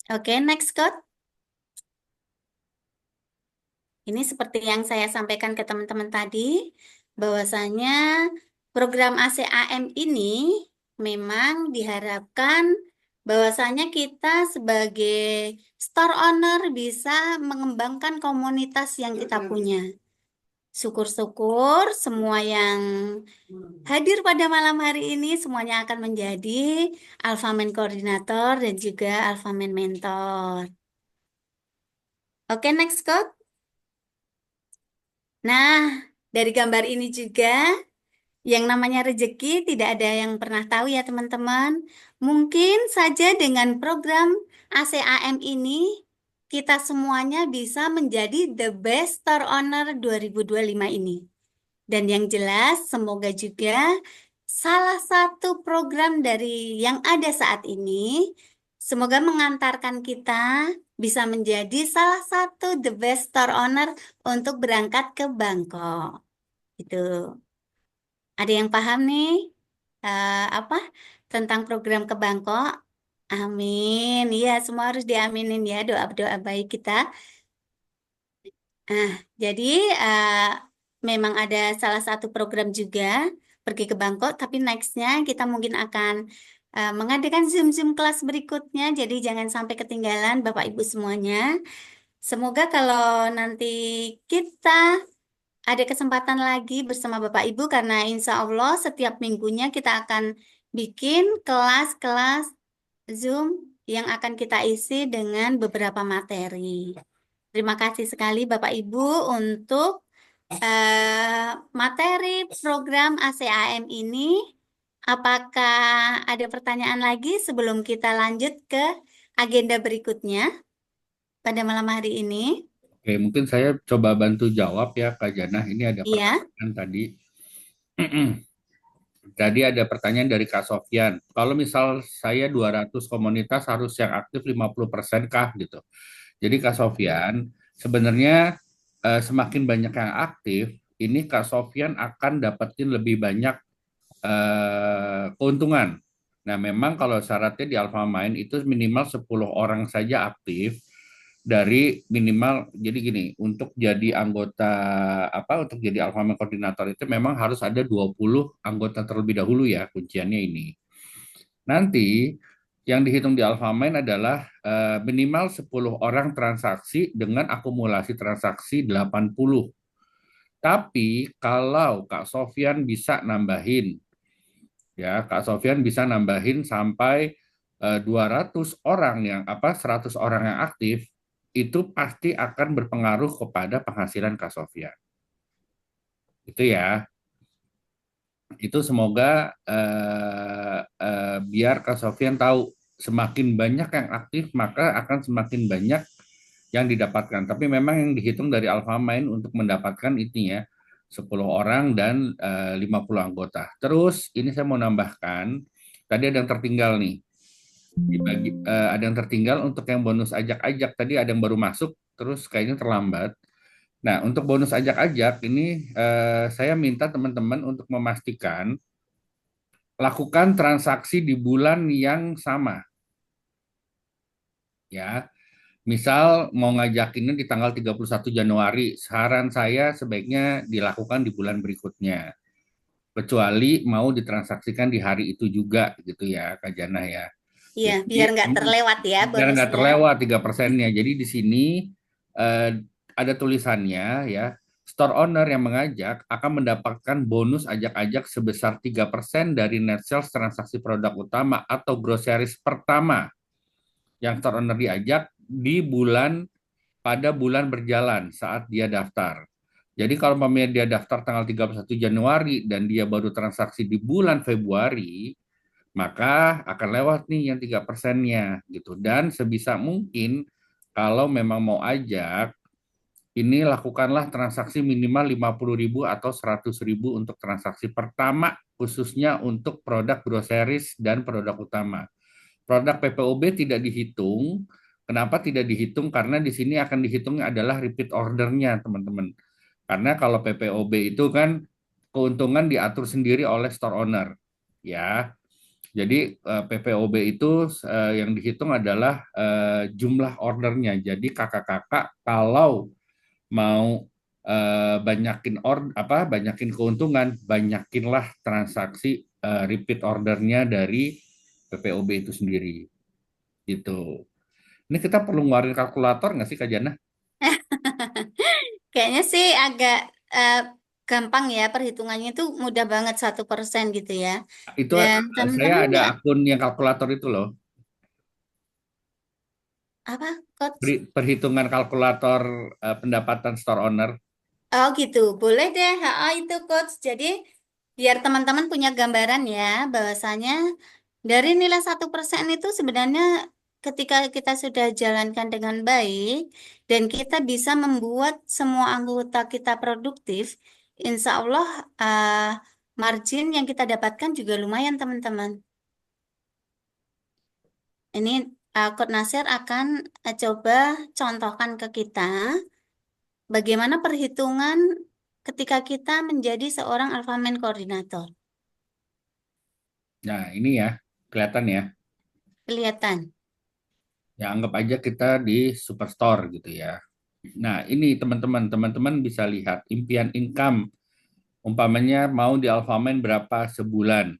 Oke, next code. Ini seperti yang saya sampaikan ke teman-teman tadi, bahwasanya program ACAM ini memang diharapkan bahwasanya kita sebagai store owner bisa mengembangkan komunitas yang kita punya. Syukur-syukur semua yang hadir pada malam hari ini semuanya akan menjadi Alphamen Koordinator dan juga Alphamen Mentor. Oke, next code. Nah, dari gambar ini juga, yang namanya rezeki tidak ada yang pernah tahu ya teman-teman. Mungkin saja dengan program ACAM ini, kita semuanya bisa menjadi the best store owner 2025 ini. Dan yang jelas, semoga juga salah satu program dari yang ada saat ini, semoga mengantarkan kita bisa menjadi salah satu the best store owner untuk berangkat ke Bangkok. Itu. Ada yang paham nih apa tentang program ke Bangkok? Amin. Iya, semua harus diaminin ya doa-doa baik kita. Nah, jadi memang ada salah satu program juga pergi ke Bangkok, tapi nextnya kita mungkin akan mengadakan Zoom-Zoom kelas berikutnya. Jadi jangan sampai ketinggalan Bapak Ibu semuanya. Semoga kalau nanti kita ada kesempatan lagi bersama Bapak Ibu karena insya Allah setiap minggunya kita akan bikin kelas-kelas Zoom yang akan kita isi dengan beberapa materi. Terima kasih sekali Bapak Ibu untuk materi program ACAM ini. Apakah ada pertanyaan lagi sebelum kita lanjut ke agenda berikutnya pada malam hari ini? Oke, mungkin saya coba bantu jawab ya, Kak Jana. Ini ada Iya, pertanyaan tadi. Tadi ada pertanyaan dari Kak Sofyan. Kalau misal saya 200 komunitas harus yang aktif 50% kah gitu. Jadi Kak Sofyan, sebenarnya semakin banyak yang aktif, ini Kak Sofyan akan dapetin lebih banyak keuntungan. Nah, memang kalau syaratnya di Alpha Mind itu minimal 10 orang saja aktif dari minimal, jadi gini, untuk jadi anggota untuk jadi Alpha Mind koordinator itu memang harus ada 20 anggota terlebih dahulu ya, kunciannya ini. Nanti yang dihitung di Alpha Mind adalah minimal 10 orang transaksi dengan akumulasi transaksi 80. Tapi kalau Kak Sofyan bisa nambahin, ya Kak Sofyan bisa nambahin sampai 200 orang 100 orang yang aktif, itu pasti akan berpengaruh kepada penghasilan Kak Sofyan. Itu ya. Itu semoga biar Kak Sofyan tahu semakin banyak yang aktif maka akan semakin banyak yang didapatkan. Tapi memang yang dihitung dari Alpha Mind untuk mendapatkan itu ya 10 orang dan 50 anggota. Terus ini saya mau nambahkan, tadi ada yang tertinggal nih. Ada yang tertinggal untuk yang bonus ajak-ajak tadi ada yang baru masuk terus kayaknya terlambat. Nah, untuk bonus ajak-ajak ini saya minta teman-teman untuk memastikan lakukan transaksi di bulan yang sama. Ya, Misal mau ngajakinnya di tanggal 31 Januari, saran saya sebaiknya dilakukan di bulan berikutnya. Kecuali mau ditransaksikan di hari itu juga gitu ya, Kak Jana ya. Iya, biar Jadi nggak terlewat ya biar nggak bonusnya. terlewat 3%-nya. Jadi di sini eh, ada tulisannya ya, store owner yang mengajak akan mendapatkan bonus ajak-ajak sebesar 3% dari net sales transaksi produk utama atau groceries pertama yang store owner diajak di pada bulan berjalan saat dia daftar. Jadi kalau dia daftar tanggal 31 Januari dan dia baru transaksi di bulan Februari, maka akan lewat nih yang 3%-nya gitu. Dan sebisa mungkin kalau memang mau ajak, ini lakukanlah transaksi minimal 50.000 atau 100.000 untuk transaksi pertama, khususnya untuk produk groceries dan produk utama. Produk PPOB tidak dihitung. Kenapa tidak dihitung? Karena di sini akan dihitung adalah repeat ordernya, teman-teman. Karena kalau PPOB itu kan keuntungan diatur sendiri oleh store owner. Ya, jadi PPOB itu yang dihitung adalah jumlah ordernya. Jadi kakak-kakak kalau mau banyakin keuntungan, banyakinlah transaksi repeat ordernya dari PPOB itu sendiri. Gitu. Ini kita perlu ngeluarin kalkulator nggak sih Kak Jana? Kayaknya sih agak eh, gampang ya perhitungannya itu mudah banget 1% gitu ya. Itu Dan saya teman-teman ada nggak akun yang kalkulator itu loh. apa coach? Perhitungan kalkulator pendapatan store owner. Oh gitu, boleh deh. Itu coach. Jadi biar teman-teman punya gambaran ya, bahwasanya dari nilai 1% itu sebenarnya ketika kita sudah jalankan dengan baik dan kita bisa membuat semua anggota kita produktif, insya Allah margin yang kita dapatkan juga lumayan teman-teman. Ini Coach Nasir akan coba contohkan ke kita bagaimana perhitungan ketika kita menjadi seorang Alphaman koordinator. Nah, ini ya, kelihatan ya. Kelihatan. Ya, anggap aja kita di superstore gitu ya. Nah, ini teman-teman bisa lihat impian income. Umpamanya mau di Alfamart berapa sebulan.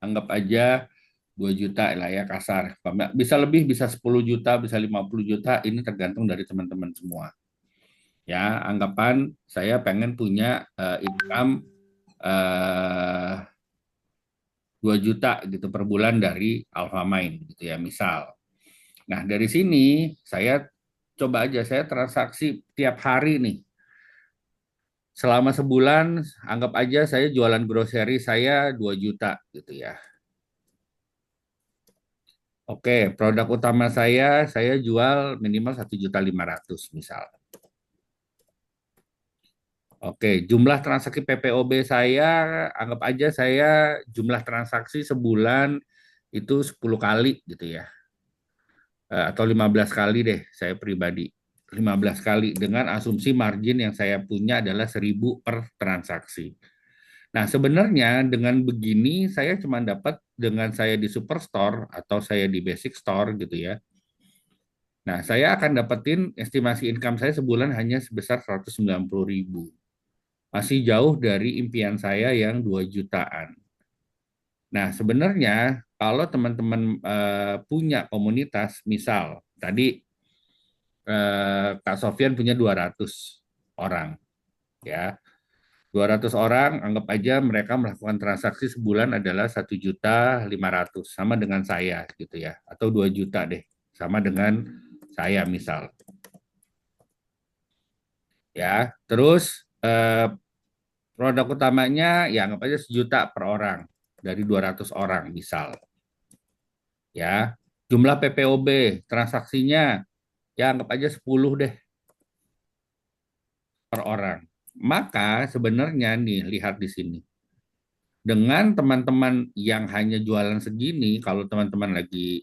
Anggap aja 2 juta lah ya kasar. Bisa lebih, bisa 10 juta, bisa 50 juta. Ini tergantung dari teman-teman semua. Ya, anggapan saya pengen punya income 2 juta gitu per bulan dari Alfamart gitu ya, misal. Nah, dari sini saya coba aja saya transaksi tiap hari nih. Selama sebulan, anggap aja saya jualan grocery saya 2 juta gitu ya. Oke, produk utama saya jual minimal 1.500.000 misal. Oke, jumlah transaksi PPOB saya, anggap aja saya jumlah transaksi sebulan itu 10 kali gitu ya. Atau 15 kali deh saya pribadi. 15 kali dengan asumsi margin yang saya punya adalah 1.000 per transaksi. Nah, sebenarnya dengan begini saya cuma dapat dengan saya di Superstore atau saya di Basic Store gitu ya. Nah, saya akan dapetin estimasi income saya sebulan hanya sebesar 190.000. Masih jauh dari impian saya yang 2 jutaan. Nah, sebenarnya kalau teman-teman punya komunitas, misal tadi Kak Sofian punya 200 orang, ya. 200 orang, anggap aja mereka melakukan transaksi sebulan adalah 1.500.000 sama dengan saya gitu ya, atau 2 juta deh, sama dengan saya misal. Ya, terus produk utamanya ya anggap aja 1 juta per orang dari 200 orang misal. Ya, jumlah PPOB transaksinya ya anggap aja 10 deh per orang. Maka sebenarnya nih lihat di sini. Dengan teman-teman yang hanya jualan segini, kalau teman-teman lagi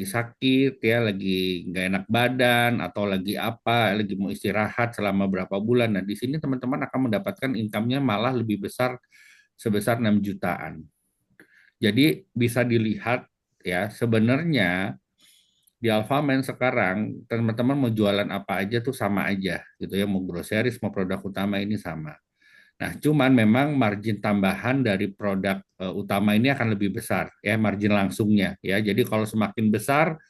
sakit ya, lagi nggak enak badan atau lagi apa, lagi mau istirahat selama berapa bulan. Nah, di sini teman-teman akan mendapatkan income-nya malah lebih besar sebesar 6 jutaan. Jadi bisa dilihat ya, sebenarnya di Alfamart sekarang teman-teman mau jualan apa aja tuh sama aja gitu ya, mau groceries mau produk utama ini sama. Nah, cuman memang margin tambahan dari produk utama ini akan lebih besar ya, margin langsungnya ya. Jadi kalau semakin besar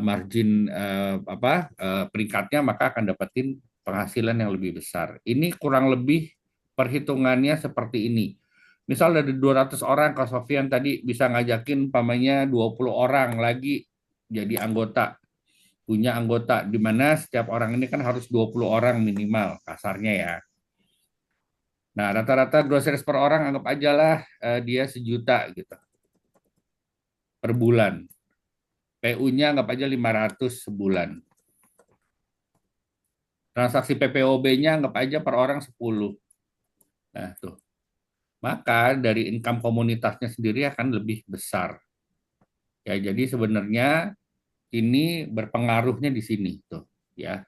margin peringkatnya, maka akan dapetin penghasilan yang lebih besar. Ini kurang lebih perhitungannya seperti ini. Misal dari 200 orang, Kak Sofian tadi bisa ngajakin pamannya 20 orang lagi jadi anggota, punya anggota, di mana setiap orang ini kan harus 20 orang minimal, kasarnya ya. Nah, rata-rata groceries per orang anggap aja lah dia 1 juta gitu per bulan. PU-nya anggap aja 500 sebulan. Transaksi PPOB-nya anggap aja per orang 10. Nah, tuh. Maka dari income komunitasnya sendiri akan lebih besar. Ya, jadi sebenarnya ini berpengaruhnya di sini tuh, ya.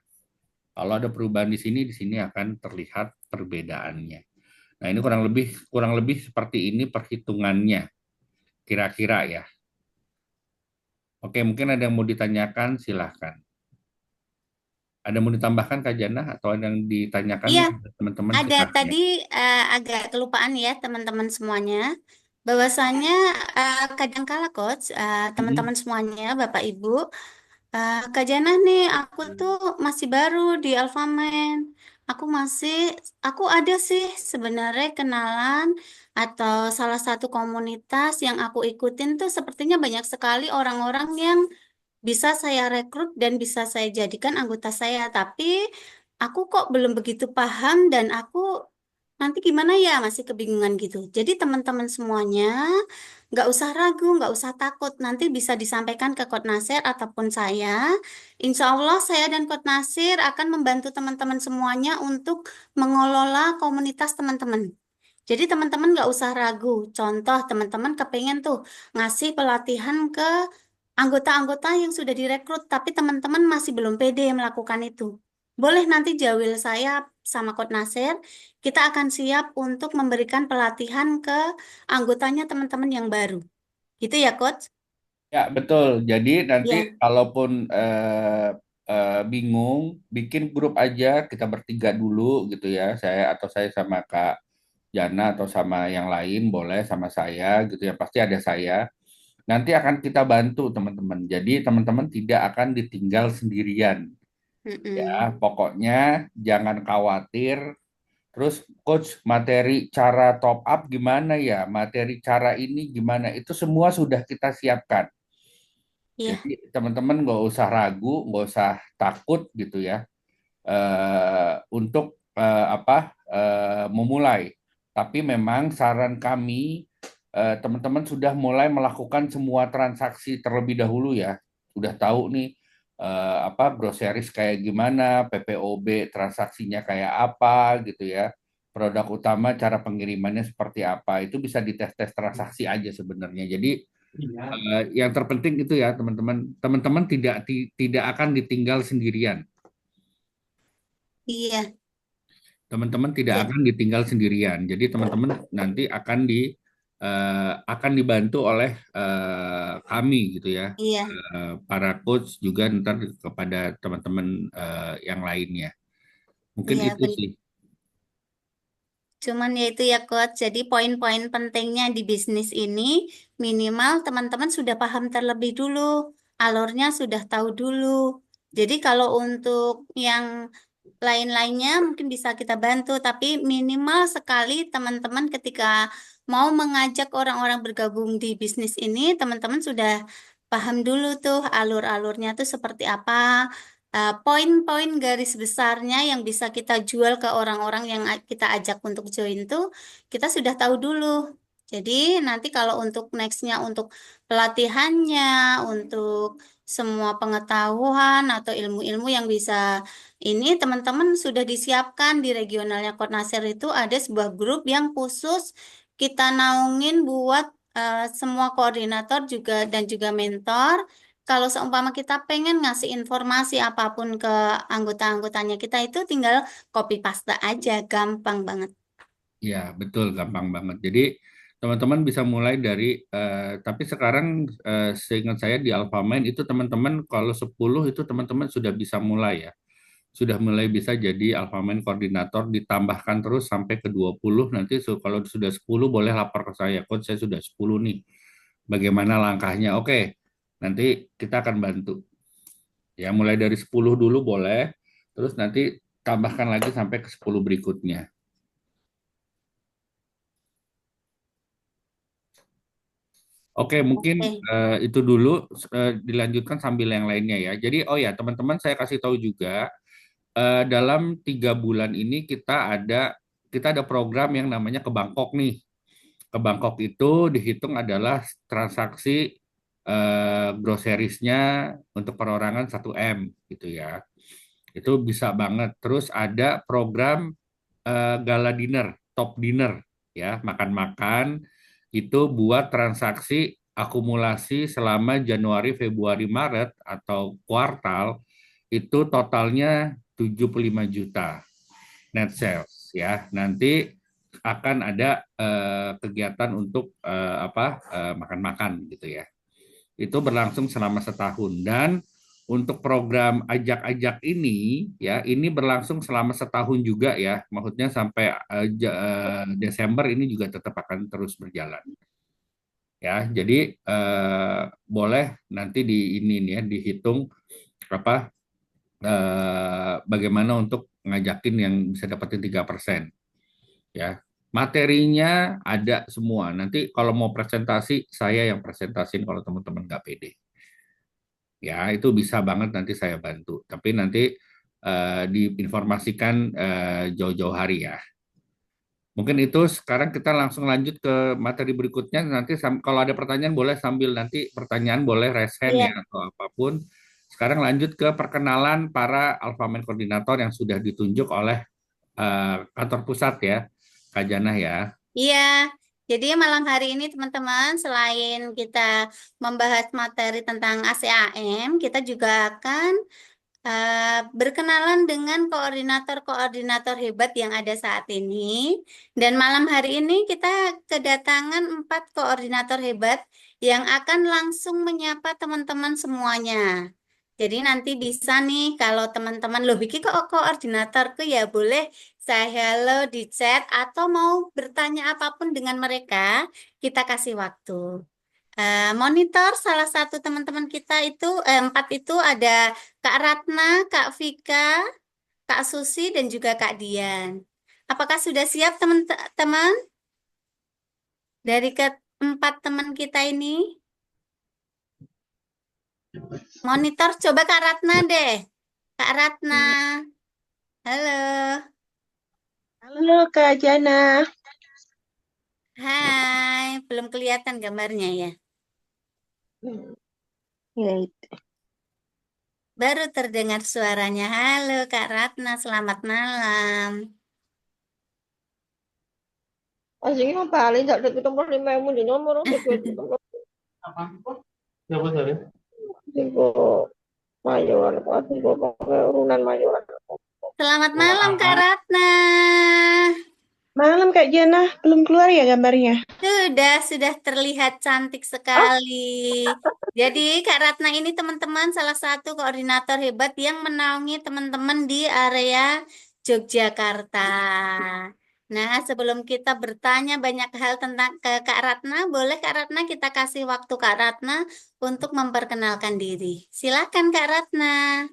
Kalau ada perubahan di sini akan terlihat perbedaannya. Nah, ini kurang lebih seperti ini perhitungannya kira-kira ya. Oke, mungkin ada yang mau ditanyakan, silahkan. Ada yang mau ditambahkan Kak Jana atau ada yang ditanyakan Iya, nih teman-teman ada silahkan ya. tadi agak kelupaan ya teman-teman semuanya. Bahwasanya kadang kala coach, Mm-mm. teman-teman semuanya, Bapak Ibu, Kak Jana nih, aku tuh masih baru di Alfamart. Aku masih, aku ada sih sebenarnya kenalan atau salah satu komunitas yang aku ikutin tuh sepertinya banyak sekali orang-orang yang bisa saya rekrut dan bisa saya jadikan anggota saya. Tapi aku kok belum begitu paham dan aku nanti gimana ya masih kebingungan gitu. Jadi teman-teman semuanya nggak usah ragu, nggak usah takut. Nanti bisa disampaikan ke Kod Nasir ataupun saya. Insya Allah saya dan Kod Nasir akan membantu teman-teman semuanya untuk mengelola komunitas teman-teman. Jadi teman-teman nggak usah ragu. Contoh teman-teman kepengen tuh ngasih pelatihan ke anggota-anggota yang sudah direkrut, tapi teman-teman masih belum pede melakukan itu. Boleh nanti jawil saya sama Coach Nasir, kita akan siap untuk memberikan pelatihan ke anggotanya teman-teman yang baru. Gitu ya, Coach? Ya, betul. Jadi nanti Ya, kalaupun bingung, bikin grup aja, kita bertiga dulu gitu ya. Saya sama Kak Jana atau sama yang lain boleh sama saya gitu ya. Pasti ada saya. Nanti akan kita bantu teman-teman. Jadi teman-teman tidak akan ditinggal sendirian ya. mm-mm. Pokoknya jangan khawatir. Terus coach materi cara top up gimana ya? Materi cara ini gimana? Itu semua sudah kita siapkan. Iya, Jadi teman-teman nggak usah ragu, nggak usah takut gitu ya untuk memulai. Tapi memang saran kami teman-teman sudah mulai melakukan semua transaksi terlebih dahulu ya. Sudah tahu nih groceries kayak gimana, PPOB transaksinya kayak apa gitu ya. Produk utama cara pengirimannya seperti apa. Itu bisa dites-tes transaksi aja sebenarnya. Jadi yang terpenting itu ya teman-teman, teman-teman tidak akan ditinggal sendirian. iya, Teman-teman tidak ja- akan ditinggal sendirian. Jadi teman-teman nanti akan dibantu oleh kami gitu ya, iya, para coach juga ntar kepada teman-teman yang lainnya. Mungkin iya, itu benar. sih. Cuman ya itu ya Coach, jadi poin-poin pentingnya di bisnis ini minimal teman-teman sudah paham terlebih dulu, alurnya sudah tahu dulu. Jadi kalau untuk yang lain-lainnya mungkin bisa kita bantu, tapi minimal sekali teman-teman ketika mau mengajak orang-orang bergabung di bisnis ini, teman-teman sudah paham dulu tuh alur-alurnya tuh seperti apa, poin-poin garis besarnya yang bisa kita jual ke orang-orang yang kita ajak untuk join tuh kita sudah tahu dulu. Jadi nanti kalau untuk nextnya untuk pelatihannya, untuk semua pengetahuan atau ilmu-ilmu yang bisa ini teman-teman sudah disiapkan di regionalnya Koordinasir itu ada sebuah grup yang khusus kita naungin buat semua koordinator juga dan juga mentor. Kalau seumpama kita pengen ngasih informasi apapun ke anggota-anggotanya kita itu tinggal copy paste aja, gampang banget. Ya, betul, gampang banget. Jadi Teman-teman bisa mulai dari, tapi sekarang seingat saya di Alfamain itu teman-teman kalau 10 itu teman-teman sudah bisa mulai ya. Sudah mulai bisa jadi Alfamain koordinator, ditambahkan terus sampai ke 20, nanti kalau sudah 10 boleh lapor ke saya, coach saya sudah 10 nih. Bagaimana langkahnya? Oke, nanti kita akan bantu. Ya, mulai dari 10 dulu boleh, terus nanti tambahkan lagi sampai ke 10 berikutnya. Oke, mungkin Oke. itu dulu, dilanjutkan sambil yang lainnya ya. Jadi, oh ya, teman-teman saya kasih tahu juga, dalam 3 bulan ini kita ada program yang namanya ke Bangkok nih. Ke Bangkok itu dihitung adalah transaksi groceries-nya untuk perorangan 1 M gitu ya. Itu bisa banget. Terus ada program gala dinner, top dinner ya, makan-makan itu buat transaksi akumulasi selama Januari, Februari, Maret atau kuartal itu totalnya 75 juta net sales ya. Nanti akan ada kegiatan untuk makan-makan gitu ya. Itu berlangsung selama setahun dan untuk program ajak-ajak ini ya ini berlangsung selama setahun juga ya. Maksudnya sampai Desember ini juga tetap akan terus berjalan ya. Jadi boleh nanti di ini nih ya dihitung apa bagaimana untuk ngajakin yang bisa dapetin 3% ya. Materinya ada semua. Nanti kalau mau presentasi, saya yang presentasin kalau teman-teman nggak pede. Ya, itu bisa banget nanti saya bantu. Tapi nanti diinformasikan jauh-jauh hari ya. Mungkin itu sekarang kita langsung lanjut ke materi berikutnya. Nanti kalau ada pertanyaan boleh sambil nanti pertanyaan boleh raise hand ya Iya. atau apapun. Sekarang lanjut ke perkenalan para Alphaman koordinator yang sudah ditunjuk oleh kantor pusat ya, Kak Janah ya. Iya, jadi malam hari ini teman-teman, selain kita membahas materi tentang ACAM, kita juga akan berkenalan dengan koordinator-koordinator hebat yang ada saat ini. Dan malam hari ini kita kedatangan 4 koordinator hebat yang akan langsung menyapa teman-teman semuanya. Jadi nanti bisa nih kalau teman-teman loh Vicky kok koordinatorku ya boleh saya hello di chat atau mau bertanya apapun dengan mereka, kita kasih waktu. Monitor salah satu teman-teman kita itu 4 itu ada Kak Ratna, Kak Vika, Kak Susi dan juga Kak Dian. Apakah sudah siap teman-teman dari keempat teman kita ini? Monitor coba Kak Ratna deh. Kak Ratna, halo. Halo Kak Jana. Hai, belum kelihatan gambarnya ya. Ya, itu. Baru terdengar suaranya. Halo Kak Ratna, selamat malam. Aslinya paling tak ada kita mau lima di nomor untuk kita tiga mayor, tiga pakai urunan mayor. Selamat malam Kak Ratna. Malam Kak Jana, belum keluar ya gambarnya? Sudah terlihat cantik Oh, sekali. Jadi Kak Ratna ini teman-teman salah satu koordinator hebat yang menaungi teman-teman di area Yogyakarta. Nah, sebelum kita bertanya banyak hal tentang ke Kak Ratna, boleh Kak Ratna kita kasih waktu Kak Ratna untuk memperkenalkan diri. Silakan Kak Ratna.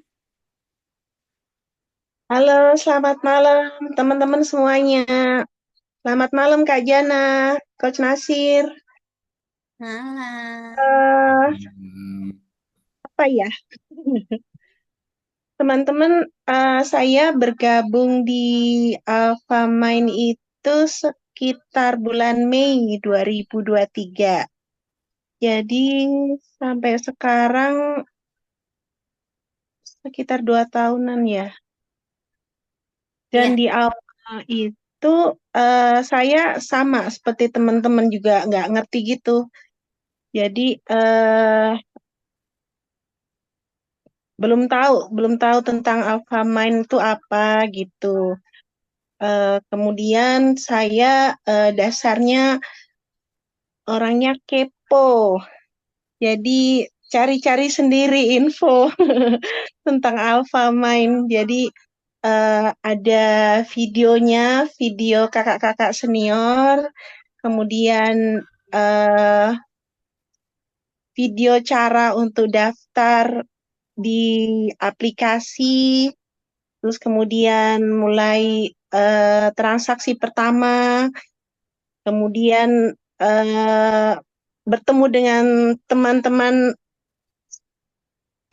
halo, selamat malam teman-teman semuanya. Selamat malam Kak Jana, Coach Nasir. Malam. Eh, Hmm, apa ya? Teman-teman, saya bergabung di Alpha Mind itu sekitar bulan Mei 2023. Jadi sampai sekarang sekitar 2 tahunan ya. Dan Iya. di awal itu saya sama seperti teman-teman juga nggak ngerti gitu. Jadi belum tahu tentang Alpha Mind itu apa gitu. Kemudian saya dasarnya orangnya kepo. Jadi cari-cari sendiri info tentang Alfamind. Jadi ada videonya, video kakak-kakak senior, kemudian eh, video cara untuk daftar di aplikasi, terus kemudian mulai transaksi pertama, kemudian eh, bertemu dengan teman-teman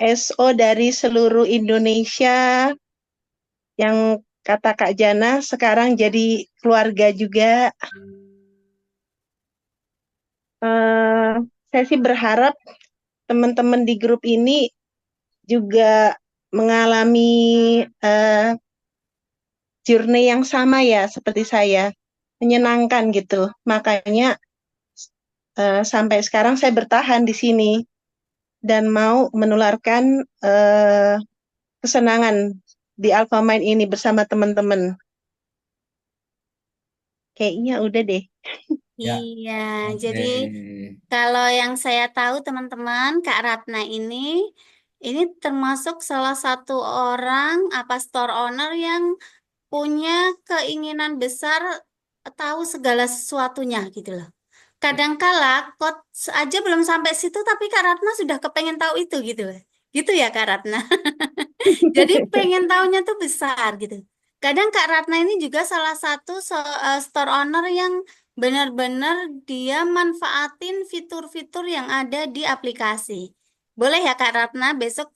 SO dari seluruh Indonesia yang kata Kak Jana sekarang jadi keluarga juga. Eh, saya sih berharap teman-teman di grup ini juga mengalami eh, journey yang sama ya seperti saya, menyenangkan gitu. Makanya sampai sekarang saya bertahan di sini dan mau menularkan kesenangan di Alfamind ini bersama teman-teman. Kayaknya udah deh. Ya, Iya, oke. jadi kalau yang saya tahu teman-teman, Kak Ratna ini termasuk salah satu orang apa store owner yang punya keinginan besar tahu segala sesuatunya gitu loh. Kadangkala coach aja belum sampai situ tapi Kak Ratna sudah kepengen tahu itu gitu loh. Gitu ya Kak Ratna. Jadi pengen tahunya tuh besar gitu. Kadang Kak Ratna ini juga salah satu store owner yang benar-benar dia manfaatin fitur-fitur yang ada di aplikasi. Boleh ya Kak Ratna besok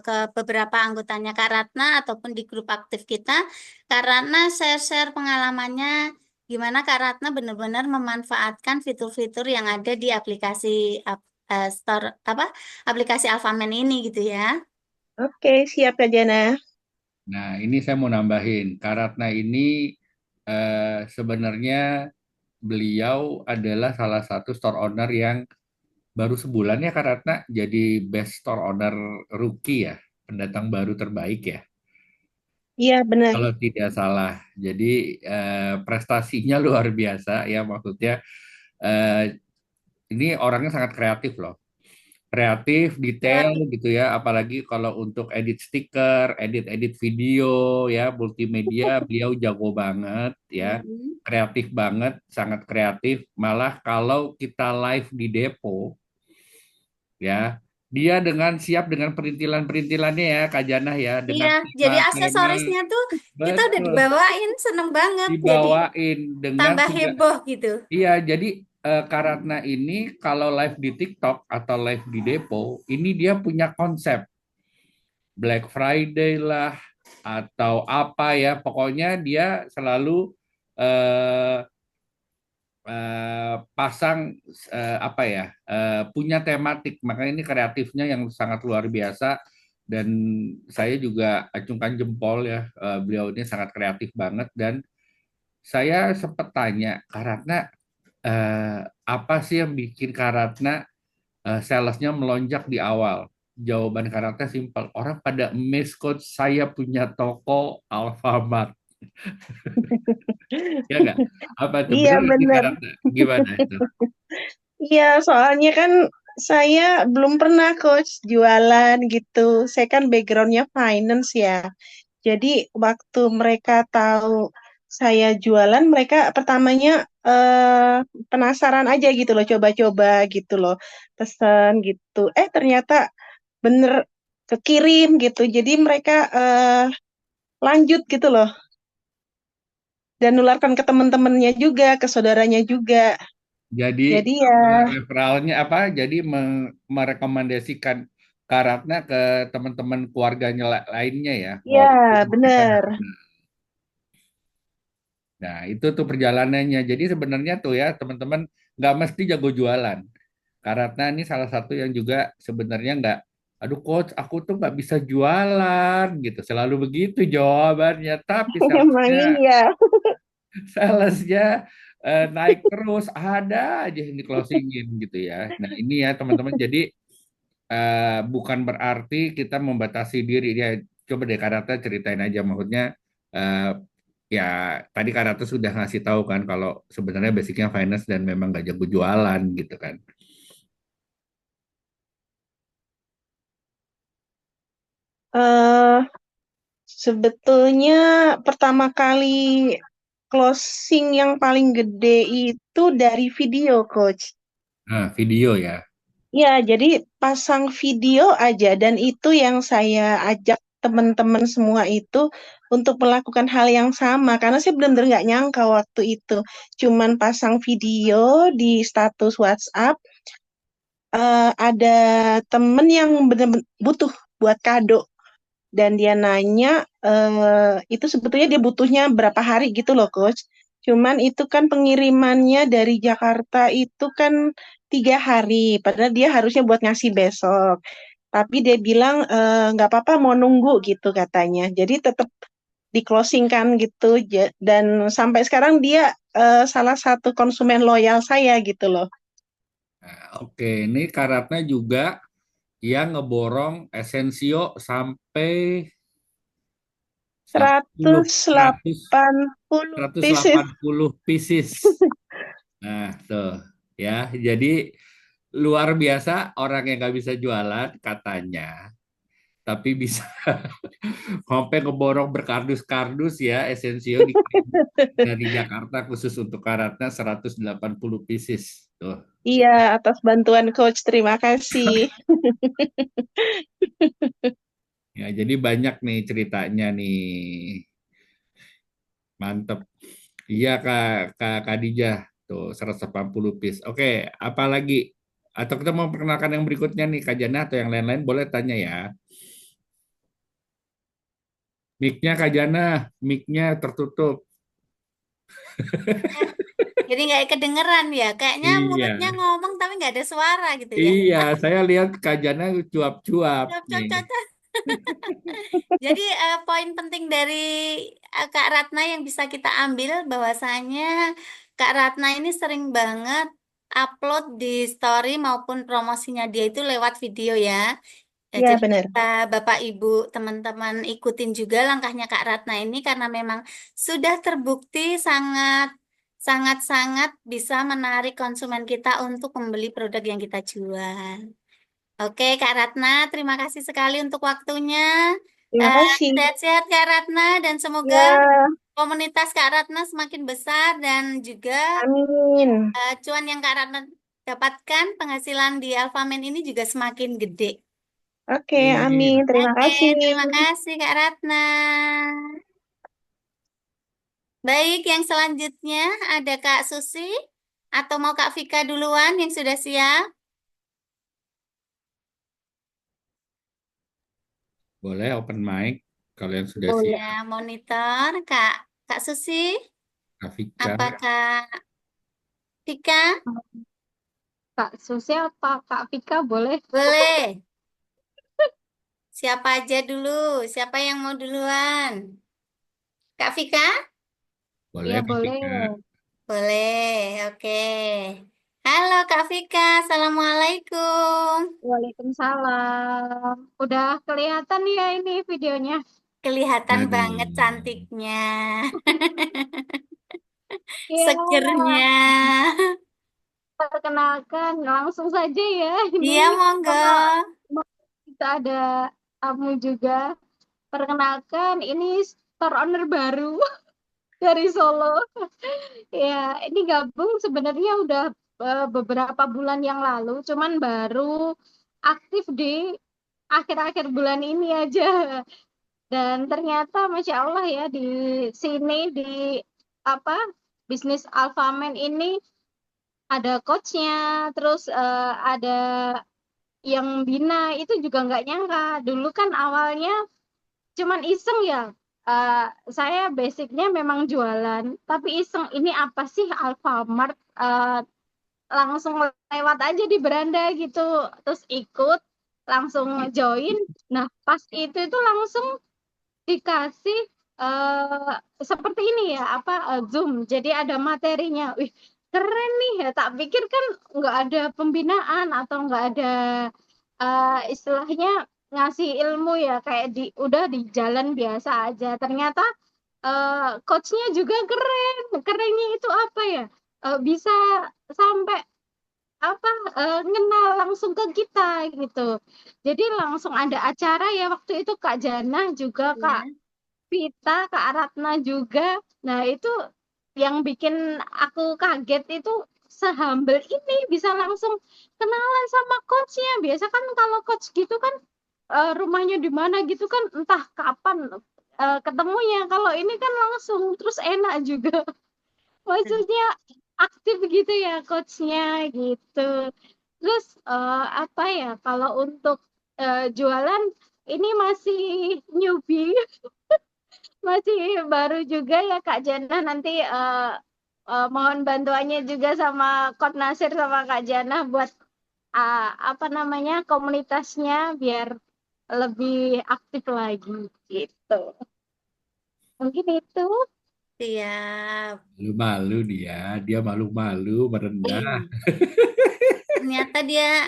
ke beberapa anggotanya Kak Ratna ataupun di grup aktif kita, Kak Ratna share-share pengalamannya gimana Kak Ratna benar-benar memanfaatkan fitur-fitur yang ada di aplikasi store apa aplikasi Alfamart ini gitu ya. Oke, siap Kak Jana. Nah, ini saya mau nambahin. Kak Ratna ini sebenarnya beliau adalah salah satu store owner yang baru sebulan ya Kak Ratna jadi best store owner rookie ya, pendatang baru terbaik ya, Iya, benar. kalau tidak salah. Jadi prestasinya luar biasa ya, maksudnya eh, ini orangnya sangat kreatif loh. Kreatif, detail Ya. gitu ya, apalagi kalau untuk edit stiker, edit-edit video ya, multimedia beliau jago banget ya, Mm-mm. kreatif banget, sangat kreatif. Malah kalau kita live di depo ya, dia dengan siap dengan perintilan-perintilannya ya, Kak Janah ya, Iya, dengan jadi tema-tema aksesorisnya tuh kita udah betul dibawain, seneng banget. Jadi dibawain dengan tambah tiga. heboh gitu. Iya, jadi Kak Ratna ini kalau live di TikTok atau live di Depo, ini dia punya konsep Black Friday lah atau apa ya, pokoknya dia selalu eh, pasang apa ya, punya tematik, makanya ini kreatifnya yang sangat luar biasa dan saya juga acungkan jempol ya, beliau ini sangat kreatif banget dan saya sempat tanya Kak Ratna, eh, apa sih yang bikin Kak Ratna salesnya melonjak di awal? Jawaban Kak Ratna simpel. Orang pada miss coach saya punya toko Alfamart. Ya nggak? Apa itu? Iya, Benar nggak sih Kak benar. Ratna? Gimana itu? Iya, soalnya kan saya belum pernah coach jualan gitu. Saya kan backgroundnya finance ya. Jadi waktu mereka tahu saya jualan, mereka pertamanya penasaran aja gitu loh, coba-coba gitu loh, pesen gitu. Ternyata bener kekirim gitu. Jadi mereka lanjut gitu loh, dan nularkan ke teman-temannya juga, ke saudaranya juga. Jadi Jadi ya, referralnya apa? Jadi merekomendasikan Kak Ratna ke teman-teman keluarganya lainnya ya, walaupun ya mereka nggak. bener. Nah, itu tuh perjalanannya. Jadi sebenarnya tuh ya, teman-teman nggak mesti jago jualan. Karena ini salah satu yang juga sebenarnya nggak, aduh coach, aku tuh nggak bisa jualan gitu. Selalu begitu jawabannya. Tapi Emang iya. salesnya naik terus, ada aja yang di closingin gitu ya. Nah, ini ya teman-teman. Jadi bukan berarti kita membatasi diri. Ya, coba deh Karata ceritain aja, maksudnya eh, Ya, tadi Kak Ratu sudah ngasih tahu kan kalau sebenarnya basicnya finance dan memang gak jago jualan gitu kan. eh Sebetulnya pertama kali closing yang paling gede itu dari video, Coach. Nah, video ya. Ya, jadi pasang video aja dan itu yang saya ajak teman-teman semua itu untuk melakukan hal yang sama karena saya benar-benar nggak nyangka waktu itu. Cuman pasang video di status WhatsApp, ada temen yang benar-benar butuh buat kado dan dia nanya, itu sebetulnya dia butuhnya berapa hari gitu loh Coach. Cuman itu kan pengirimannya dari Jakarta itu kan 3 hari, padahal dia harusnya buat ngasih besok. Tapi dia bilang nggak apa-apa mau nunggu gitu katanya. Jadi tetap di closing kan gitu. Dan sampai sekarang dia salah satu konsumen loyal saya gitu loh. Nah, oke, ini Kak Ratna juga yang ngeborong Essensio sampai 10, 180 100, pieces. 180 pieces. Nah, tuh ya. Jadi luar biasa orang yang nggak bisa jualan katanya, tapi bisa sampai ngeborong berkardus-kardus ya Essensio dikirim dari Jakarta khusus untuk Karatna 180 pieces. Tuh. Iya, atas bantuan coach. Terima kasih. Ya, jadi banyak nih ceritanya nih. Mantep. Iya Kak Khadijah. Tuh 180 piece. Oke, apa lagi? Atau kita mau perkenalkan yang berikutnya nih Kak Jana atau yang lain-lain boleh tanya ya. Mic-nya Kak Jana, mic-nya tertutup. Jadi nggak kedengeran ya. Kayaknya mulutnya Iya. ngomong tapi nggak ada suara gitu ya. Iya, saya lihat Kak Jana cuap-cuap Cop, cop, nih. cop, cop. Jadi poin penting dari Kak Ratna yang bisa kita ambil bahwasanya Kak Ratna ini sering banget upload di story maupun promosinya dia itu lewat video ya. Ya, Iya, jadi benar. kita Bapak Ibu teman-teman ikutin juga langkahnya Kak Ratna ini karena memang sudah terbukti sangat bisa menarik konsumen kita untuk membeli produk yang kita jual. Oke, Kak Ratna, terima kasih sekali untuk waktunya. Terima Eh, kasih. Sehat-sehat Kak Ratna dan semoga Ya, komunitas Kak Ratna semakin besar dan juga amin. cuan yang Kak Ratna dapatkan penghasilan di Alfamen ini juga semakin gede. Oke, amin. Iya. Terima Oke, kasih. terima kasih Kak Ratna. Baik, yang selanjutnya ada Kak Susi atau mau Kak Vika duluan yang sudah siap? Boleh open mic kalau yang sudah Ya, siap. monitor Kak Susi. Afika. Apakah Vika? Kak Susi apa Kak Vika boleh? Boleh. Siapa aja dulu? Siapa yang mau duluan? Kak Vika? Boleh Ya Kak boleh. Vika. Boleh, oke. Halo Kak Vika, Assalamualaikum. Waalaikumsalam. Udah kelihatan ya ini videonya. Kelihatan banget Aduh. cantiknya, Ya, segernya. perkenalkan langsung saja ya ini Iya, monggo. karena kita ada tamu juga. Perkenalkan ini store owner baru dari Solo. Ya, ini gabung sebenarnya udah beberapa bulan yang lalu, cuman baru aktif di akhir-akhir bulan ini aja. Dan ternyata Masya Allah ya di sini di apa bisnis Alfamen ini ada coachnya, terus ada yang bina itu juga nggak nyangka. Dulu kan awalnya cuman iseng ya. Eh, saya basicnya memang jualan, tapi iseng ini apa sih Alfamart? Langsung lewat aja di beranda gitu, terus ikut langsung join. Nah pas itu langsung dikasih seperti ini ya apa Zoom jadi ada materinya. Wih keren nih ya, tak pikir kan nggak ada pembinaan atau nggak ada istilahnya ngasih ilmu ya kayak di udah di jalan biasa aja. Ternyata coachnya juga keren. Kerennya itu apa ya? Bisa sampai apa ngenal langsung ke kita gitu. Jadi langsung ada acara ya waktu itu Kak Jana juga Kak Ya. Vita, Kak Ratna juga. Nah, itu yang bikin aku kaget itu sehumble ini bisa langsung kenalan sama coachnya. Biasa kan kalau coach gitu kan rumahnya di mana gitu kan entah kapan ketemunya. Kalau ini kan langsung terus enak juga. Maksudnya aktif gitu ya coachnya gitu. Terus apa ya kalau untuk jualan ini masih newbie masih baru juga ya Kak Jana nanti mohon bantuannya juga sama Kak Nasir sama Kak Jana buat apa namanya komunitasnya biar lebih aktif lagi gitu. Mungkin itu. Siap. Malu-malu dia malu-malu merendah. Ternyata dia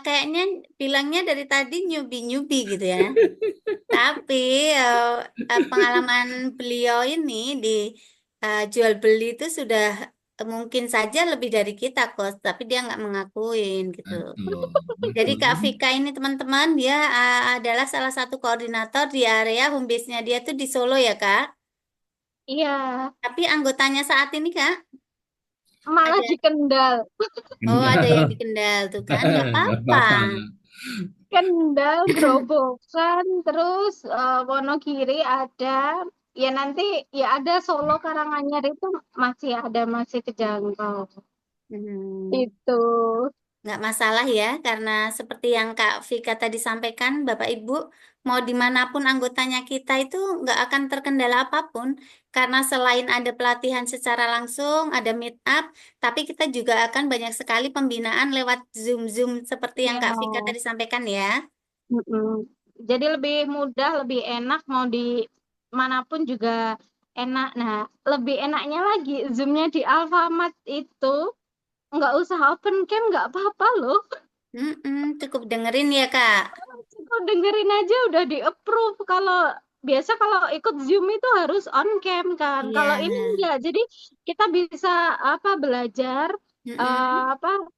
kayaknya bilangnya dari tadi nyubi-nyubi gitu ya. Tapi pengalaman beliau ini di jual beli itu sudah mungkin saja lebih dari kita, Kos. Tapi dia nggak mengakuin gitu. Betul, Jadi betul. Kak Vika ini teman-teman, dia adalah salah satu koordinator di area home base-nya dia tuh di Solo ya, Kak. Iya, Tapi anggotanya saat ini, Kak, malah ada, di Kendal. oh ada yang Enggak, di Kendal tuh kan, nggak enggak apa-apa. apa-apa. Kendal, Grobogan, terus Wonogiri ada. Ya nanti ya ada Solo Karanganyar itu masih ada masih kejangkau. Hmm. Itu. Nggak masalah ya, karena seperti yang Kak Vika tadi sampaikan, Bapak Ibu, mau dimanapun anggotanya kita itu nggak akan terkendala apapun, karena selain ada pelatihan secara langsung, ada meet up, tapi kita juga akan banyak sekali pembinaan lewat Zoom-Zoom seperti yang Iya. Kak Vika tadi sampaikan ya. Mm-mm. Jadi lebih mudah, lebih enak mau di manapun juga enak. Nah, lebih enaknya lagi Zoom-nya di Alfamart itu nggak usah open cam nggak apa-apa loh. Cukup dengerin ya Kak. Cukup dengerin aja udah di approve. Kalau biasa kalau ikut Zoom itu harus on cam kan. Iya. Kalau ini enggak. Jadi kita bisa apa belajar Mm-mm. apa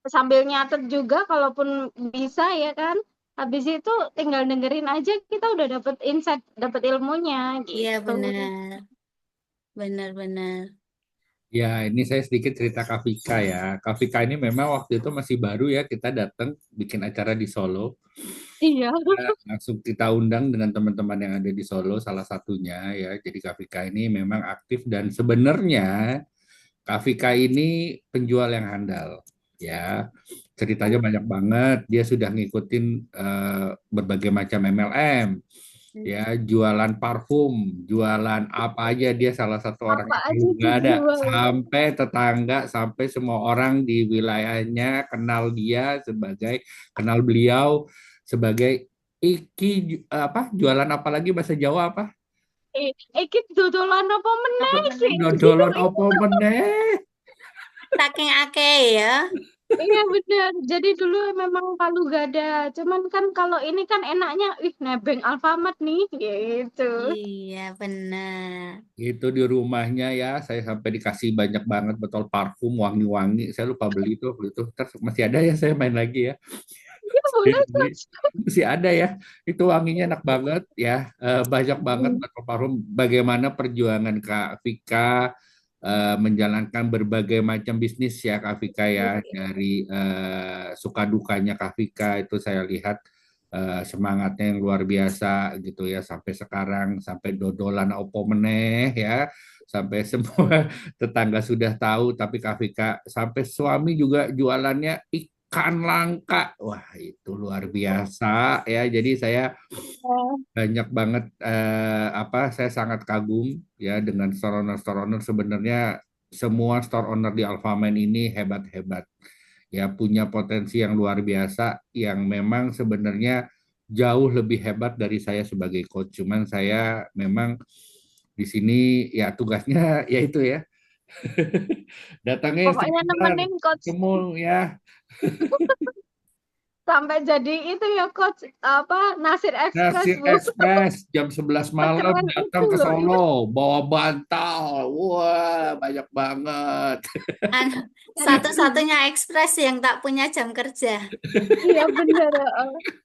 sambil nyatet juga kalaupun bisa ya kan. Habis itu tinggal dengerin aja kita udah dapet insight, dapet ilmunya Iya gitu. benar, benar-benar. Ya, ini saya sedikit cerita Kak Vika ya. Kak Vika ini memang waktu itu masih baru ya, kita datang bikin acara di Solo. Iya. Langsung kita undang dengan teman-teman yang ada di Solo, salah satunya ya. Jadi Kak Vika ini memang aktif dan sebenarnya Kak Vika ini penjual yang handal ya. Ceritanya banyak banget. Dia sudah ngikutin berbagai macam MLM, ya jualan parfum, jualan apa aja dia salah satu orang Apa yang aja paling nggak ada. dijual. Sampai tetangga, sampai semua orang di wilayahnya kenal dia sebagai kenal beliau sebagai apa jualan apa lagi bahasa Jawa apa? Iki dodolan apa meneh iki? Dodolan apa meneh? Saking akeh ya. Iya benar. Jadi dulu memang Palu Gada. Cuman kan kalau ini kan enaknya, ih nebeng Alfamart nih, gitu. Iya benar. Itu di rumahnya ya, saya sampai dikasih banyak banget botol parfum wangi-wangi. Saya lupa beli itu, Ntar masih ada ya, saya main lagi ya. Iya boleh Beli. Coach. Masih ada ya, itu wanginya enak banget ya. Banyak banget botol parfum. Bagaimana perjuangan Kak Vika menjalankan berbagai macam bisnis ya Kak Vika ya, dari suka dukanya Kak Vika itu saya lihat semangatnya yang luar biasa gitu ya, sampai sekarang sampai dodolan opo meneh ya, sampai semua tetangga sudah tahu, tapi Kak Vika sampai suami juga jualannya ikan langka. Wah, itu luar biasa ya. Jadi saya banyak banget apa, saya sangat kagum ya dengan store owner-store owner. Sebenarnya semua store owner di Alfamart ini hebat-hebat ya, punya potensi yang luar biasa yang memang sebenarnya jauh lebih hebat dari saya sebagai coach. Cuman saya memang di sini ya tugasnya ya itu ya, datangnya Pokoknya sebentar nemenin Coach. ketemu ya. sampai jadi itu ya coach apa Nasir Express Nasir Bu. Express jam 11 malam Sekeren datang itu ke loh. Itu Solo bawa bantal. Wah, banyak banget. Anu, dari satu-satunya ekspres yang tak punya jam kerja. iya bener.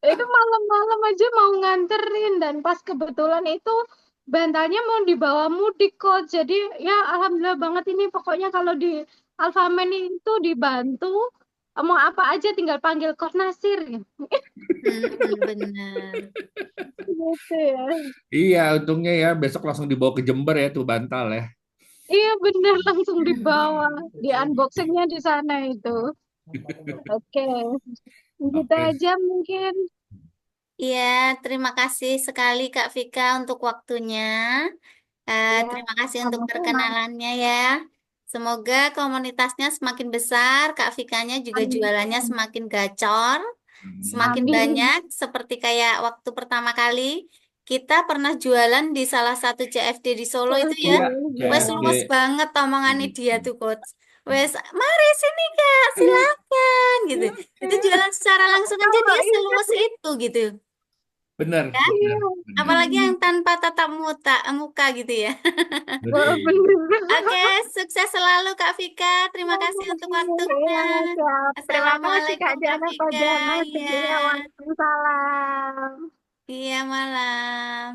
Itu malam-malam aja mau nganterin dan pas kebetulan itu bantalnya mau dibawa mudik kok. Jadi ya alhamdulillah banget ini pokoknya kalau di Alfamart itu dibantu mau apa aja tinggal panggil Kos Nasir Benar. gitu ya. Iya, untungnya ya besok langsung dibawa ke Jember ya tuh bantal ya. Iya bener langsung dibawa di unboxingnya di sana itu. Oke, gitu Oke. aja mungkin. Iya, terima kasih sekali Kak Vika untuk waktunya. Ya, Terima kasih untuk sama-sama. perkenalannya ya. Semoga komunitasnya semakin besar, Kak Vikanya juga Amin. jualannya semakin gacor, semakin Amin. banyak, seperti kayak waktu pertama kali kita pernah jualan di salah satu CFD di Solo itu ya. Iya, Wes CFD. luas banget omongannya dia tuh coach. Wes, mari sini Kak, silakan gitu. Itu jualan secara langsung aja Kalau dia iya, seluas itu gitu. Benar, Ya, benar, iya. benar. apalagi yang tanpa tatap muka gitu ya. Betul. Oke, sukses selalu Kak Vika. Terima kasih untuk waktunya. Iya, siap. Terima kasih Kak Assalamualaikum Kak Jana, Pak Vika. Jana. Iya, Waalaikumsalam. iya malam.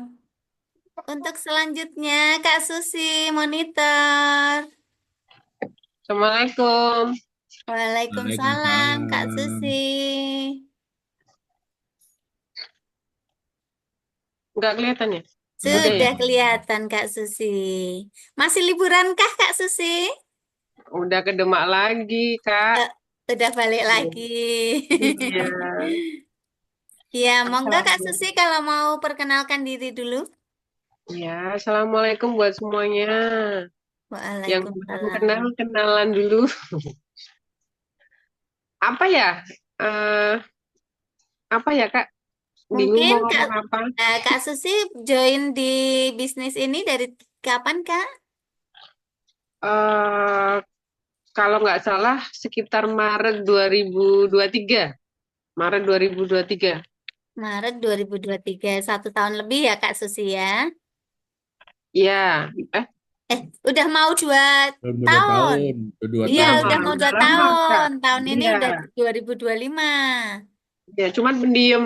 Untuk selanjutnya Kak Susi, monitor. Assalamualaikum. Waalaikumsalam Kak Waalaikumsalam. Susi. Nggak kelihatan ya? Udah ya? Sudah kelihatan Kak Susi. Masih liburan kah Kak Susi? Udah ke Demak lagi, Kak. Eh, udah balik lagi. Iya. Ya, monggo Kak Susi Assalamualaikum. kalau mau perkenalkan diri dulu. Ya, Assalamualaikum buat semuanya. Yang belum kenal, Waalaikumsalam. kenalan dulu. Apa ya? Eh, apa ya, Kak? Bingung Mungkin mau Kak, ngomong apa. Kak Susi join di bisnis ini dari kapan Kak? Eh, kalau nggak salah sekitar Maret 2023. Maret 2023. Maret 2023, 1 tahun lebih ya Kak Susi ya? Iya. Udah mau 2 tahun. Udah 2 tahun, udah dua Iya, Iya, udah tahun. mau udah dua lama, Kak. tahun. Tahun ini Iya. udah 2025. Ya, cuman pendiam.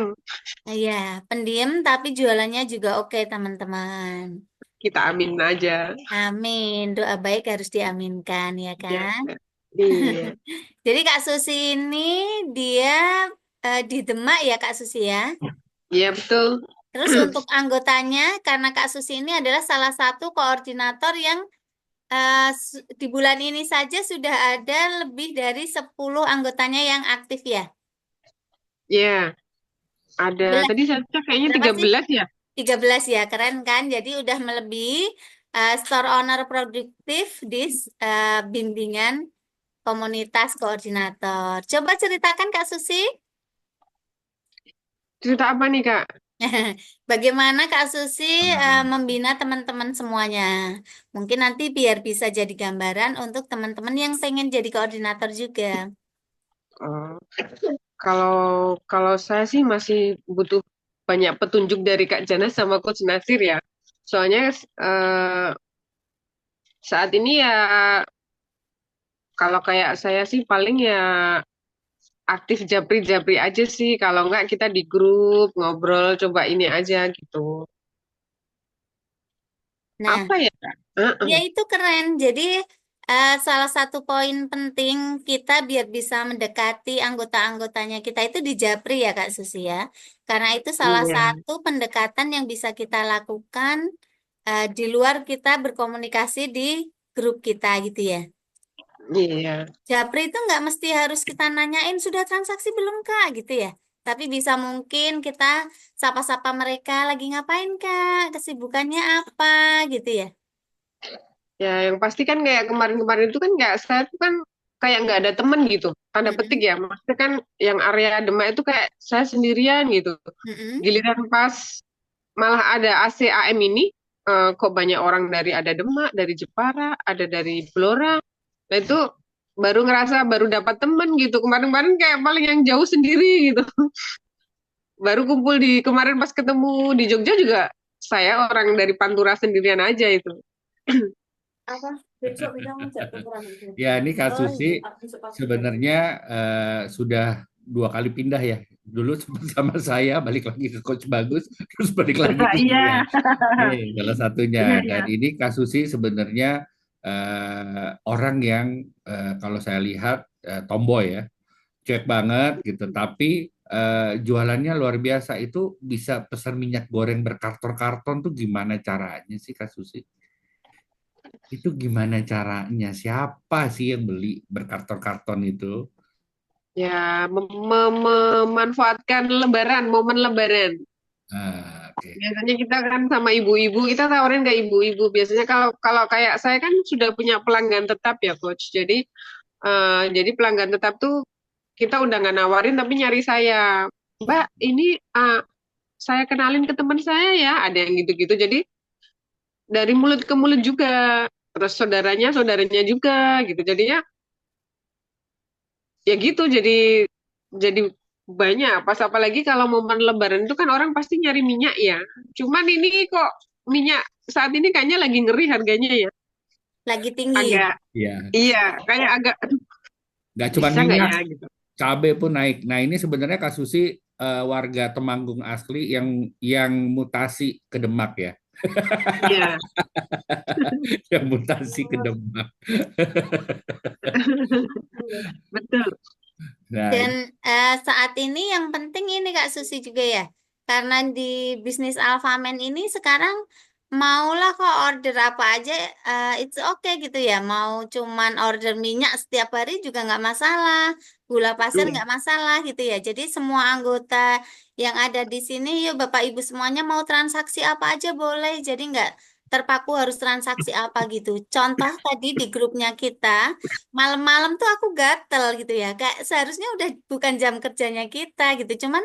Iya, pendiam tapi jualannya juga oke teman-teman. Kita amin aja. Amin, doa baik harus diaminkan ya Iya, kan? Kak. Iya. Jadi Kak Susi ini dia di Demak ya Kak Susi ya? Iya, betul. Terus untuk anggotanya, karena Kak Susi ini adalah salah satu koordinator yang di bulan ini saja sudah ada lebih dari 10 anggotanya yang aktif ya. Iya, ada. Belas, Tadi saya cek kayaknya berapa sih? 13 ya. 13 ya, keren kan? Jadi udah melebihi store owner produktif di bimbingan komunitas koordinator. Coba ceritakan Kak Susi. Cerita apa nih, Kak? Bagaimana Kak Susi membina teman-teman semuanya? Mungkin nanti biar bisa jadi gambaran untuk teman-teman yang pengen jadi koordinator juga. Oh, kalau kalau saya sih masih butuh banyak petunjuk dari Kak Jana sama Coach Nasir ya. Soalnya saat ini ya kalau kayak saya sih paling ya aktif japri-japri aja sih. Kalau enggak kita di grup ngobrol coba ini aja gitu. Nah, Apa ya, Kak? ya Heeh. itu keren. Jadi salah satu poin penting kita biar bisa mendekati anggota-anggotanya kita itu di Japri ya Kak Susi ya. Karena itu salah Iya, satu pendekatan yang bisa kita lakukan di luar kita berkomunikasi di grup kita gitu ya. iya, Japri itu nggak mesti harus kita nanyain sudah transaksi belum Kak gitu ya. Tapi bisa mungkin kita sapa-sapa mereka lagi ngapain Kak, kesibukannya apa gitu ya. ya yang pasti kan kayak kemarin-kemarin itu kan nggak saya tuh kan kayak nggak ada temen gitu. Tanda petik Mm-mm, ya, maksudnya kan yang area Demak itu kayak saya sendirian gitu. mm-mm. Giliran pas malah ada ACAM ini, kok banyak orang dari ada Demak, dari Jepara, ada dari Blora. Nah itu baru ngerasa baru dapat temen gitu. Kemarin-kemarin kayak paling yang jauh sendiri gitu. Baru kumpul di kemarin pas ketemu di Jogja juga saya orang dari Pantura sendirian aja itu. Apa? Besok kita ngajak program itu. Ya, ini Kak Oh, Susi aku suka juga. sebenarnya sudah 2 kali pindah ya. Dulu sempat sama saya, balik lagi ke Coach Bagus, terus balik lagi ke Iya, saya. Ini salah satunya. iya, iya. Dan ini Kak Susi sebenarnya orang yang kalau saya lihat tomboy ya, cuek banget gitu. Tapi jualannya luar biasa. Itu bisa pesan minyak goreng berkarton-karton tuh gimana caranya sih Kak Susi? Itu gimana caranya? Siapa sih yang beli berkarton-karton itu? Ya, memanfaatkan lebaran, momen lebaran. Oke. Biasanya kita kan sama ibu-ibu, kita tawarin ke ibu-ibu. Biasanya kalau kalau kayak saya kan sudah punya pelanggan tetap ya, Coach. Jadi pelanggan tetap tuh kita udah nggak nawarin tapi nyari saya. Mbak, ini saya kenalin ke teman saya ya. Ada yang gitu-gitu. Jadi dari mulut ke mulut juga. Terus saudaranya juga gitu. Jadinya ya gitu. Jadi banyak. Pas apalagi kalau momen Lebaran itu kan orang pasti nyari minyak ya. Cuman ini kok minyak saat ini kayaknya lagi ngeri harganya ya. Lagi tinggi. Agak Ya, iya, kayak agak nggak cuma bisa nggak minyak, ya gitu. cabai pun naik. Nah, ini sebenarnya Kak Susi warga Temanggung asli yang mutasi ke Demak ya, Iya, yang mutasi ke Demak. betul. Nah, Dan saat ini yang penting ini Kak Susi juga ya, karena di bisnis Alfamen ini sekarang maulah kok order apa aja, it's okay gitu ya. Mau cuman order minyak setiap hari juga nggak masalah, gula pasir Iya. nggak masalah gitu ya. Jadi semua anggota yang ada di sini, yuk Bapak Ibu semuanya mau transaksi apa aja boleh. Jadi nggak terpaku harus transaksi apa gitu. Contoh tadi di grupnya kita. Malam-malam tuh aku gatel gitu ya. Kayak seharusnya udah bukan jam kerjanya kita gitu. Cuman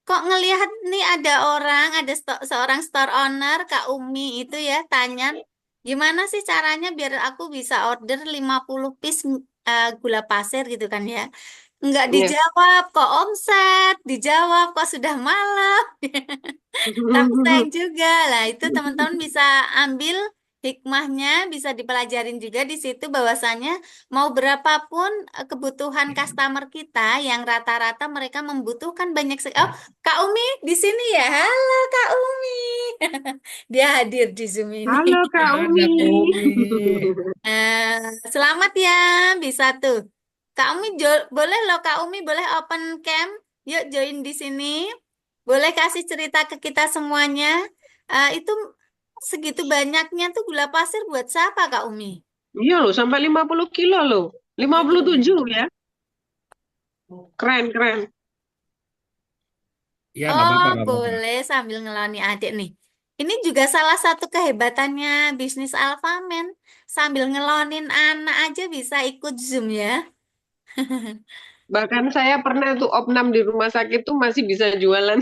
kok ngelihat nih ada orang, ada seorang store owner, Kak Umi itu ya, tanya, gimana sih caranya biar aku bisa order 50 piece gula pasir gitu kan ya. Nggak Iya. dijawab, kok omset, dijawab, kok sudah malam. Tapi sayang juga lah, itu teman-teman bisa ambil hikmahnya, bisa dipelajarin juga di situ bahwasannya mau berapapun kebutuhan customer kita yang rata-rata mereka membutuhkan banyak sekali. Oh, Kak Umi di sini ya. Halo Kak Umi. Dia hadir di Zoom ini. Halo Kak ada Umi. Umi. Eh, Selamat ya, bisa tuh. Kak Umi boleh loh Kak Umi boleh open cam. Yuk join di sini. Boleh kasih cerita ke kita semuanya. Itu segitu banyaknya tuh gula pasir buat siapa Kak Umi? Iya loh, sampai 50 kilo loh. Iya. 57 ya. Keren, keren. Ya, nggak Oh, apa-apa, nggak apa-apa. boleh sambil ngelani adik nih. Ini juga salah satu kehebatannya bisnis Alfamen. Sambil ngelonin anak aja bisa ikut Zoom ya. Bahkan saya pernah tuh opnam di rumah sakit tuh masih bisa jualan.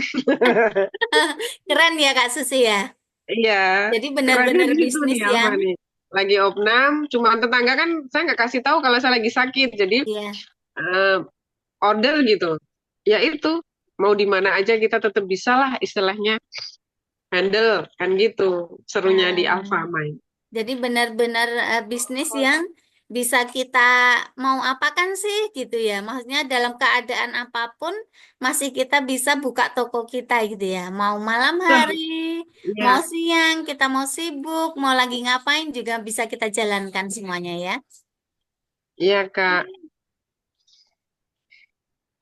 Keren ya Kak Susi ya. Iya, Jadi kerennya benar-benar di situ bisnis nih Alfa yang, nih. Lagi opnam, cuma tetangga kan saya nggak kasih tahu kalau saya lagi sakit. Jadi ya. eh, order gitu. Ya itu, mau di mana aja kita tetap bisa lah istilahnya handle kan gitu. Serunya di eh, Alfamart. jadi benar-benar bisnis yang bisa kita mau apakan sih gitu ya. Maksudnya dalam keadaan apapun masih kita bisa buka toko kita gitu ya. Mau malam hari, Betul. mau Iya, siang, kita mau sibuk, mau lagi ngapain juga bisa kita jalankan semuanya ya. iya Kak.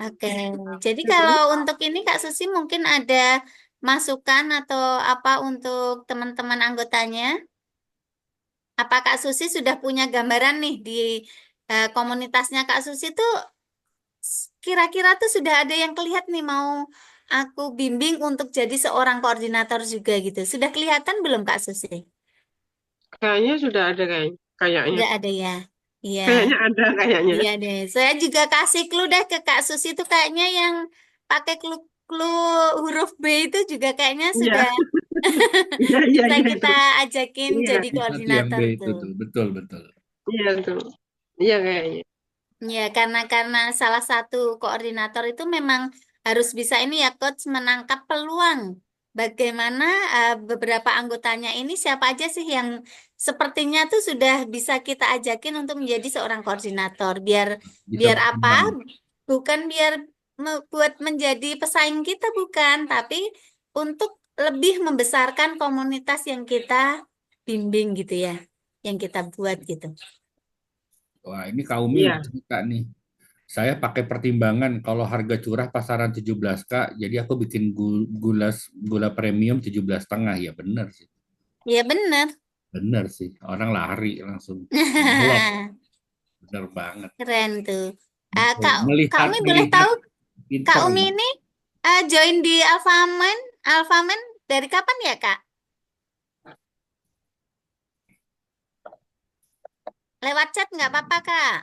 Oke, jadi kalau Mm-mm. untuk ini Kak Susi mungkin ada masukan atau apa untuk teman-teman anggotanya? Apa Kak Susi sudah punya gambaran nih di komunitasnya Kak Susi tuh kira-kira tuh sudah ada yang kelihatan nih mau aku bimbing untuk jadi seorang koordinator juga gitu. Sudah kelihatan belum Kak Susi? Kayaknya sudah ada kayaknya. Sudah ada ya. Iya, Kayaknya ada kayaknya. iya deh. Saya juga kasih clue deh ke Kak Susi itu kayaknya yang pakai clue huruf B itu juga kayaknya Iya, sudah iya, iya, bisa iya kita itu. ajakin Iya, jadi Itu satu yang B koordinator itu tuh. tuh, betul betul. iya tuh. Iya kayaknya. Ya, karena salah satu koordinator itu memang harus bisa ini ya, Coach, menangkap peluang. Bagaimana beberapa anggotanya ini siapa aja sih yang sepertinya tuh sudah bisa kita ajakin untuk menjadi seorang koordinator. Biar Bisa biar apa? berkembang. Bukan biar buat menjadi pesaing kita bukan, tapi untuk lebih membesarkan komunitas yang kita bimbing gitu ya, yang kita buat gitu. Wah, ini Kaumi Iya. udah cerita nih. Saya pakai pertimbangan kalau harga curah pasaran 17K, jadi aku bikin gula premium 17,5. Ya benar sih. Ya benar. Benar sih. Orang lari langsung. Belok. Benar banget. Keren tuh. Betul. Kak Melihat Umi boleh melihat tahu Kak pinter. Umi ini join di Alfamen dari kapan ya Kak? Lewat chat nggak apa-apa Kak?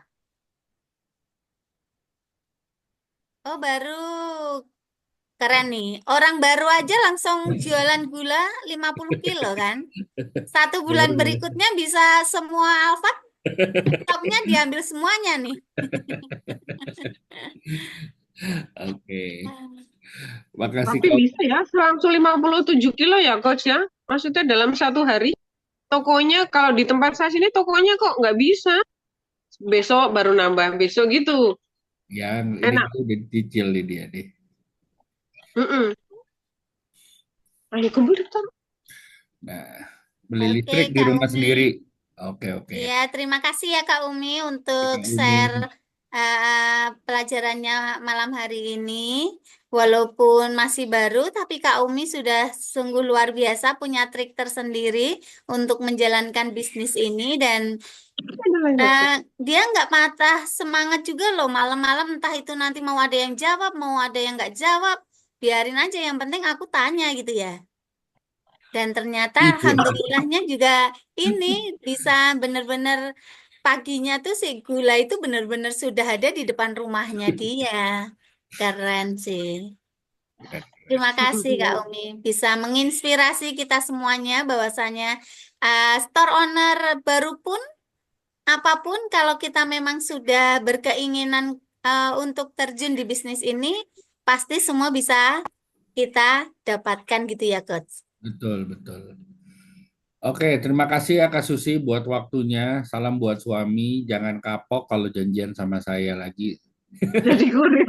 Oh baru. Keren nih. Orang baru aja langsung jualan gula 50 kilo kan? Satu bulan Luar biasa. berikutnya bisa semua Alfat stoknya diambil semuanya nih. Oke. Makasih Tapi Kak. bisa ya, langsung 57 kilo ya, Coach ya. Maksudnya dalam satu hari, tokonya kalau di tempat saya sini tokonya kok nggak bisa. Besok baru nambah, besok gitu. Yang ini Enak. tuh dicicil nih dia deh. Mm-mm. Ayo kumpul daftar. Nah, beli Oke listrik di Kak rumah Umi. sendiri. Oke, oke. Ya, terima kasih ya Kak Umi untuk Kak Umi. share pelajarannya malam hari ini. Walaupun masih baru, tapi Kak Umi sudah sungguh luar biasa punya trik tersendiri untuk menjalankan bisnis ini dan Ada lagi, Mas. dia nggak patah semangat juga loh malam-malam entah itu nanti mau ada yang jawab, mau ada yang nggak jawab, biarin aja yang penting aku tanya gitu ya. Dan ternyata Iya. alhamdulillahnya juga ini bisa benar-benar paginya tuh si gula itu benar-benar sudah ada di depan rumahnya dia. Keren sih. Terima kasih Kak Umi bisa menginspirasi kita semuanya bahwasanya store owner baru pun apapun kalau kita memang sudah berkeinginan untuk terjun di bisnis ini pasti semua bisa kita dapatkan gitu ya Coach. Betul, betul. Oke, terima kasih ya Kak Susi buat waktunya. Salam buat suami. Jangan kapok kalau janjian sama saya lagi. Jadi kurir.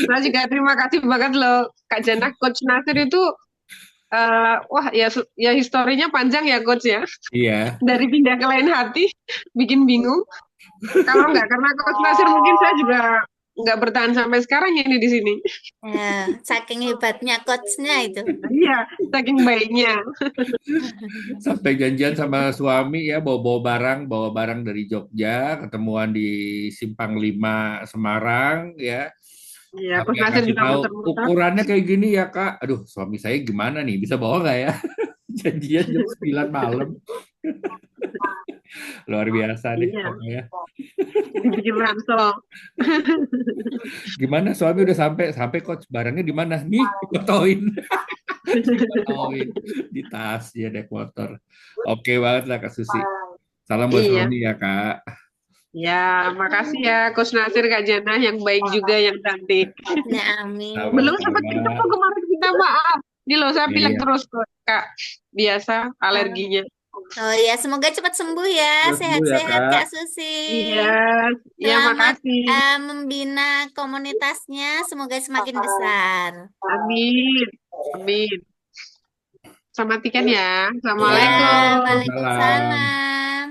Saya juga terima kasih banget loh, Kak Jana. Coach Nasir itu, wah ya, ya historinya panjang ya, Coach ya. Iya, Dari pindah ke lain hati, bikin bingung. Kalau nggak karena Coach Nasir mungkin saya juga nggak bertahan sampai sekarang ini di sini. Saking hebatnya coachnya itu. Iya, saking baiknya. sampai janjian sama suami ya bawa barang dari Jogja, ketemuan di Simpang 5 Semarang ya. Iya, Coach Sampai Nasir kasih juga tahu muter-muter. ukurannya kayak gini ya Kak. Aduh, suami saya gimana nih? Bisa bawa nggak ya? Janjian jam 9 malam. Luar biasa deh Iya, pokoknya. dibikin ransel. Gimana suami udah sampai sampai coach barangnya di mana? Nih, fotoin. Fotoin di tas ya naik motor. Oke banget lah Kak Susi. Salam buat Iya, suami ya Kak. ya, makasih ya Coach Nasir, Kak Jana, yang baik juga, yang cantik. Ya, amin. Belum sempat ketemu Sama-sama. kemarin, kita maaf. Ini loh, saya pilek Iya, terus, Kak. Biasa, alerginya. Oh ya, semoga cepat sembuh ya. terus sembuh ya Sehat-sehat Kak. Kak Susi. Iya, ya Selamat makasih. membina komunitasnya, semoga semakin besar. Amin. Amin. Sama Tikan ya. Ya, Assalamualaikum. Salam. Waalaikumsalam.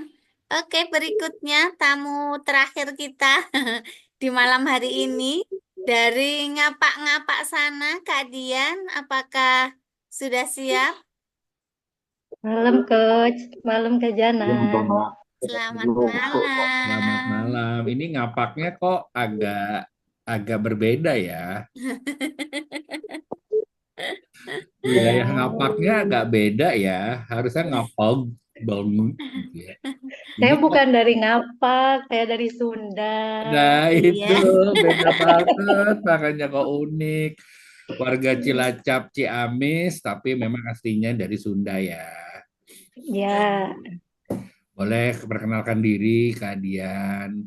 Oke, berikutnya tamu terakhir kita di malam hari ini dari ngapak-ngapak sana, Kak Dian, apakah sudah siap? Malam Coach, malam Kak Jana. Selamat Selamat malam. malam. Ini ngapaknya kok agak berbeda ya. Wilayah ngapaknya agak beda ya. Harusnya ngapag bangun gitu ya. Saya Ini kok bukan dari Ngapak, saya dari Sunda. nah itu Iya. beda banget, makanya kok unik. Warga Cilacap, Ciamis, tapi memang aslinya dari Sunda ya. Ya, Boleh perkenalkan diri, Kak Dian.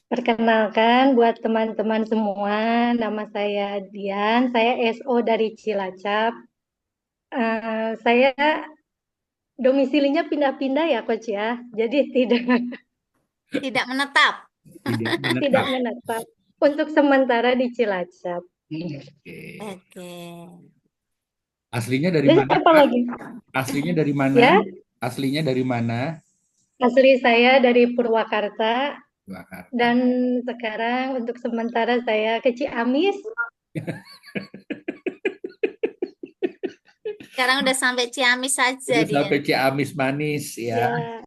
Perkenalkan buat teman-teman semua, nama saya Dian, saya SO dari Cilacap. Saya domisilinya pindah-pindah ya, Coach ya. Jadi Tidak menetap. Tidak tidak menetap. menetap. Untuk sementara di Cilacap. Oke. Oke. Aslinya dari Terus mana, apa Kak? lagi? Aslinya dari mana? Ya, Aslinya dari mana? asli saya dari Purwakarta Jakarta. dan sekarang untuk sementara saya ke Ciamis. Sekarang udah sampai Ciamis saja Udah dia. sampai Ciamis manis ya. Ya,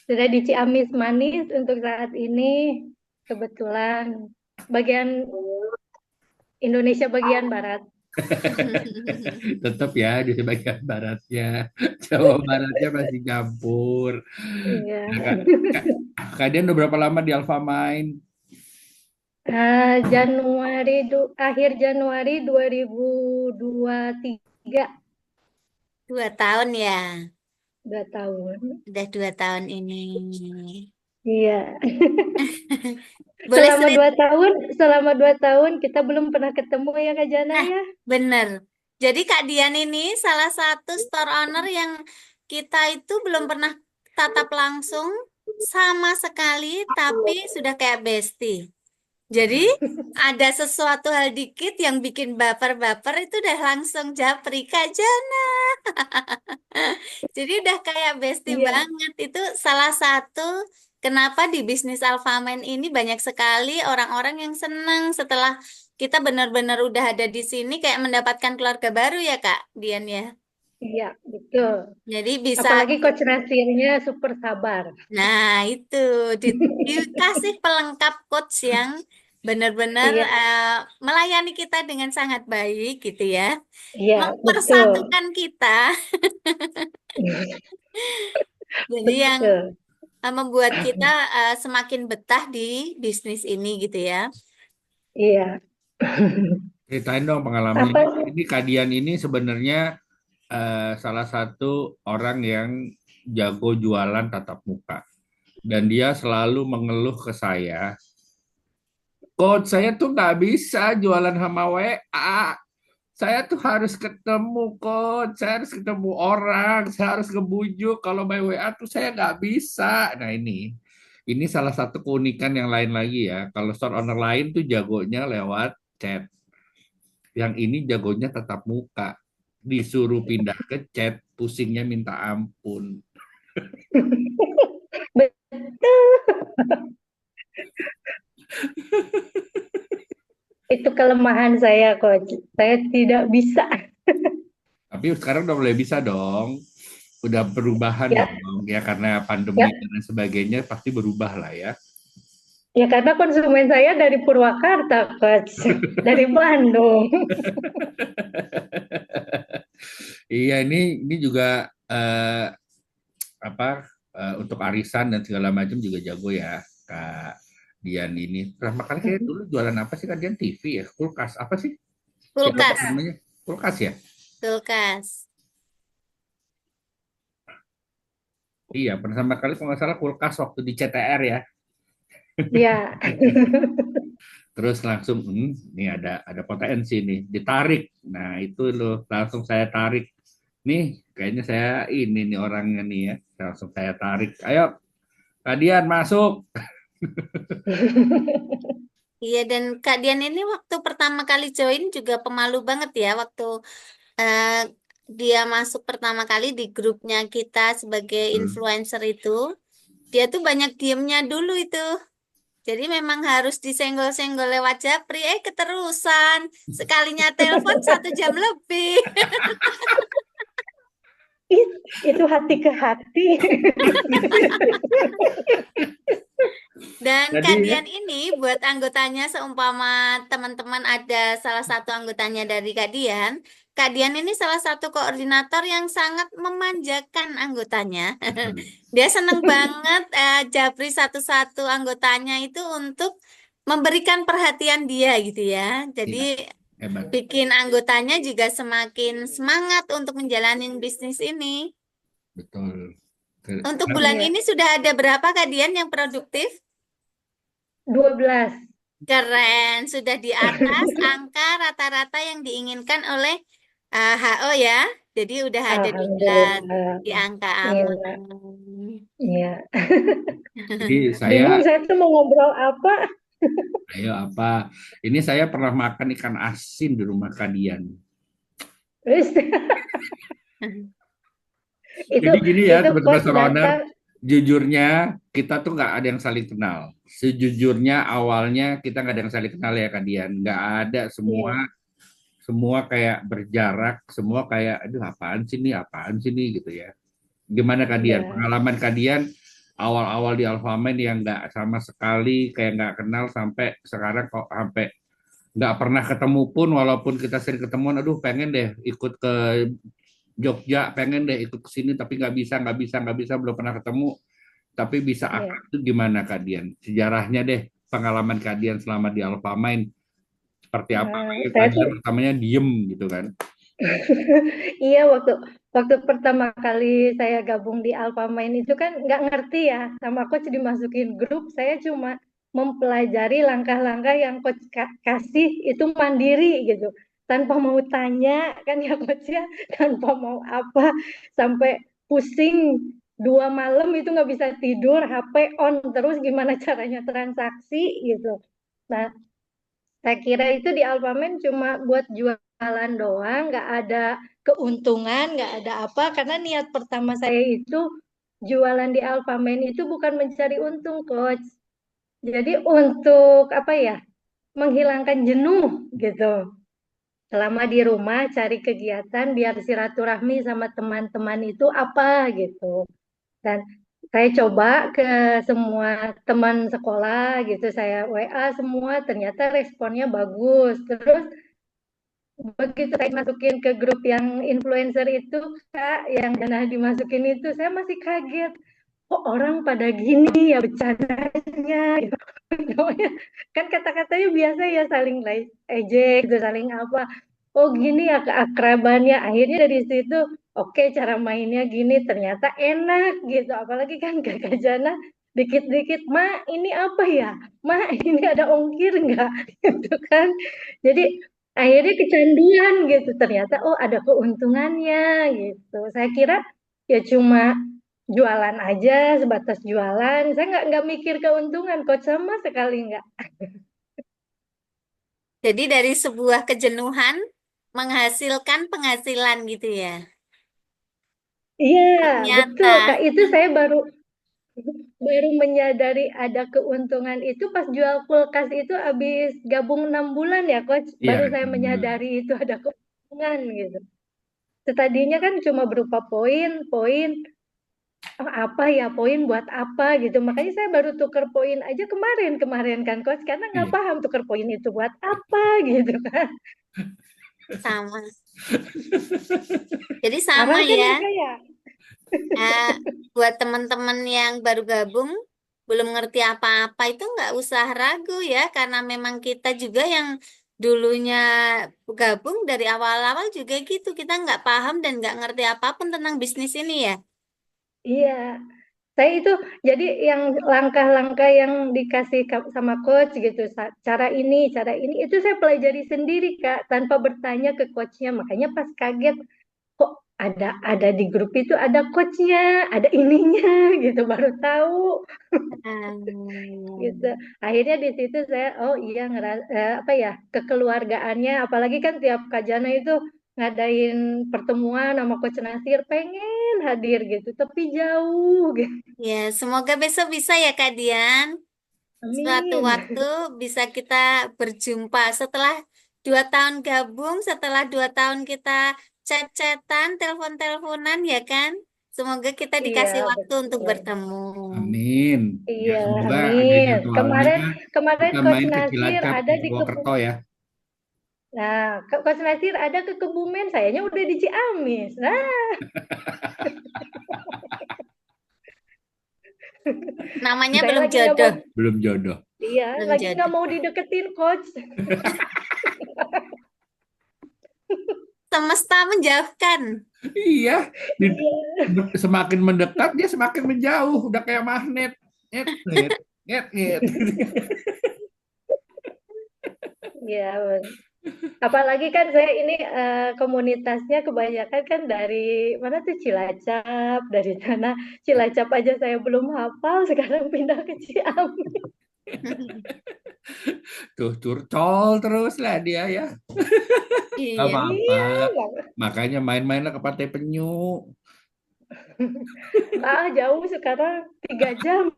sudah di Ciamis manis untuk saat ini. Kebetulan bagian Indonesia bagian barat. Tetap ya di bagian baratnya. Jawa Baratnya masih campur. Iya. Nah, Kak Dian udah berapa lama di Alfamine? Akhir Januari 2023, 2 tahun ya. 2 tahun. Udah 2 tahun ini. Iya. Boleh Selama 2 tahun kita belum pernah ketemu ya Kak Jana ya. bener. Jadi Kak Dian ini salah satu store owner yang kita itu belum pernah tatap langsung sama sekali, tapi sudah kayak bestie. Jadi ada sesuatu hal dikit yang bikin baper-baper itu udah langsung japri Kak Jana. Jadi udah kayak bestie Iya, banget. Itu salah satu kenapa di bisnis Alfamart ini banyak sekali orang-orang yang senang setelah kita benar-benar udah ada di sini kayak mendapatkan keluarga baru ya Kak Dian ya. iya, betul. Jadi bisa, Apalagi Coach Nasirnya super sabar. nah itu dikasih pelengkap coach yang benar-benar Iya, melayani kita dengan sangat baik gitu ya. iya, betul. Mempersatukan kita. Jadi yang Betul. membuat kita semakin betah di bisnis ini gitu ya. Iya. Ceritain dong pengalamannya. Apa? Ini Kak Dian ini sebenarnya salah satu orang yang jago jualan tatap muka. Dan dia selalu mengeluh ke saya, Coach, saya tuh nggak bisa jualan sama WA. Saya tuh harus ketemu, Coach. Saya harus ketemu orang. Saya harus ngebujuk. Kalau by WA tuh saya nggak bisa. Nah ini salah satu keunikan yang lain lagi ya. Kalau store owner lain tuh jagonya lewat chat. Yang ini jagonya tatap muka. Disuruh pindah ke chat, pusingnya minta ampun. Itu kelemahan saya, Coach. Saya tidak bisa. Tapi sekarang udah mulai bisa dong. Udah perubahan Ya, dong. Ya karena pandemi ya, dan sebagainya pasti berubah lah ya. ya karena konsumen saya dari Purwakarta, Coach. Dari Bandung. Iya, ini juga apa untuk arisan dan segala macam juga jago ya, Kak Dian ini. Pertama kali kayak dulu jualan apa sih Kak Dian? TV ya, kulkas apa sih? Siapa Kulkas, namanya? Kulkas ya? kulkas. Iya, pertama kali kalau nggak salah kulkas waktu di CTR ya. Ya, Terus langsung, ini ada potensi nih, ditarik. Nah itu loh, langsung saya tarik. Nih, kayaknya saya ini nih orangnya nih ya. Langsung saya tarik. Ayo, Kak Dian masuk. Iya, dan Kak Dian ini waktu pertama kali join juga pemalu banget ya waktu eh, dia masuk pertama kali di grupnya kita sebagai influencer itu. Dia tuh banyak diemnya dulu itu. Jadi memang harus disenggol-senggol lewat japri. Keterusan. Sekalinya telepon 1 jam lebih. itu hati ke hati. Dan Jadi Kak Dian ini buat anggotanya seumpama teman-teman ada salah satu anggotanya dari Kak Dian ini salah satu koordinator yang sangat memanjakan anggotanya. Dia seneng banget japri satu-satu anggotanya itu untuk memberikan perhatian dia gitu ya. iya, Jadi hebat. bikin anggotanya juga semakin semangat untuk menjalani bisnis ini. Betul. Untuk bulan Iya, ini sudah ada berapa Kak Dian yang produktif? 12. Keren, sudah di atas angka rata-rata yang diinginkan oleh HO ya. Jadi udah ada Alhamdulillah. di angka Iya, aman. Mbak. Iya. Jadi Bingung saya, saya tuh mau ngobrol apa. ayo apa? Ini saya pernah makan ikan asin di rumah Kadian. Terus itu Jadi gini ya, teman-teman coach Soroner, datang. jujurnya kita tuh nggak ada yang saling kenal. Sejujurnya awalnya kita nggak ada yang saling kenal ya Kadian. Nggak ada, semua Iya, semua kayak berjarak, semua kayak, aduh apaan sih nih gitu ya. Gimana Kadian? iya. Pengalaman Kadian awal-awal di Alfamart yang nggak sama sekali, kayak nggak kenal sampai sekarang kok sampai nggak pernah ketemu pun, walaupun kita sering ketemuan, aduh pengen deh ikut ke Jogja, pengen deh ikut ke sini, tapi nggak bisa, belum pernah ketemu, tapi bisa Iya. akrab itu gimana Kadian? Sejarahnya deh, pengalaman Kadian selama di Alfamart seperti apa? Saya Kadian tuh pertamanya diem gitu kan? iya waktu waktu pertama kali saya gabung di Alpamain itu kan nggak ngerti ya sama coach dimasukin grup, saya cuma mempelajari langkah-langkah yang coach kasih itu mandiri gitu, tanpa mau tanya kan ya coach ya, tanpa mau apa, sampai pusing 2 malam itu nggak bisa tidur, HP on terus gimana caranya transaksi gitu. Nah, saya kira itu di Alfamart cuma buat jualan doang, nggak ada keuntungan, nggak ada apa. Karena niat pertama saya itu jualan di Alfamart itu bukan mencari untung, coach. Jadi untuk apa ya, menghilangkan jenuh gitu. Selama di rumah cari kegiatan biar silaturahmi sama teman-teman itu apa gitu. Dan saya coba ke semua teman sekolah gitu, saya WA semua, ternyata responnya bagus. Terus begitu saya masukin ke grup yang influencer itu, Kak, yang Dana dimasukin itu, saya masih kaget. Kok orang pada gini ya bercandanya? Kan kata-katanya biasa ya saling ejek, gitu, saling apa. Oh gini ya keakrabannya. Akhirnya dari situ, oke cara mainnya gini, ternyata enak gitu. Apalagi kan Kakak Jana dikit-dikit, Ma ini apa ya? Ma ini ada ongkir nggak? Gitu kan. Jadi akhirnya kecanduan gitu, ternyata oh ada keuntungannya gitu. Saya kira ya cuma jualan aja, sebatas jualan, saya nggak mikir keuntungan, coach, sama sekali nggak. Jadi dari sebuah kejenuhan menghasilkan penghasilan gitu ya. Iya betul Ternyata. Kak, itu saya baru baru menyadari ada keuntungan itu pas jual kulkas itu habis gabung 6 bulan ya coach, Iya, baru saya benar. menyadari itu ada keuntungan gitu. Tadinya kan cuma berupa poin-poin. Oh, apa ya poin buat apa gitu. Makanya saya baru tuker poin aja kemarin kan coach, karena nggak Iya. paham tuker poin itu buat apa gitu kan. Sama. Jadi Sama sama kan ya. ya Kak ya? Eh, buat teman-teman yang baru gabung, belum ngerti apa-apa itu nggak usah ragu ya, karena memang kita juga yang dulunya gabung dari awal-awal juga gitu, kita nggak paham dan nggak ngerti apapun tentang bisnis ini ya. Iya, saya itu jadi yang langkah-langkah yang dikasih sama coach gitu, cara ini itu saya pelajari sendiri Kak, tanpa bertanya ke coachnya. Makanya pas kaget, kok ada di grup itu ada coachnya, ada ininya gitu, baru tahu gitu. Hmm. Akhirnya di situ saya oh iya apa ya, kekeluargaannya, apalagi kan tiap Kajana itu ngadain pertemuan sama Coach Nasir, pengen hadir gitu tapi jauh gitu. Ya, semoga besok bisa ya Kak Dian. Suatu Amin. waktu bisa kita berjumpa setelah 2 tahun gabung, setelah 2 tahun kita chat-chatan, telepon-teleponan ya kan? Semoga kita Iya dikasih waktu untuk betul. bertemu. Amin. Ya, Iya, semoga ada amin. jadwalnya Kemarin kemarin kita Coach main ke Nasir Cilacap ada di di Purwokerto ya. Nah, Coach Nasir ada ke Kebumen, sayanya udah di Ciamis. Nah, Namanya saya belum lagi nggak mau, jodoh, Belum jodoh. iya, belum lagi nggak jodoh. mau dideketin Coach. Semesta menjauhkan. Iya, di- Iya, semakin mendekat dia semakin menjauh, udah kayak magnet. Nyet, nyet, nyet, nyet. iya. Apalagi kan saya ini komunitasnya kebanyakan kan dari mana tuh Cilacap, dari sana Cilacap aja saya belum hafal, sekarang pindah ke Ciamis. Tuh curcol terus lah dia ya. Gak Iya. apa-apa. Iya, nggak- Makanya main-mainlah ke Pantai Penyu. jauh sekarang 3 jam.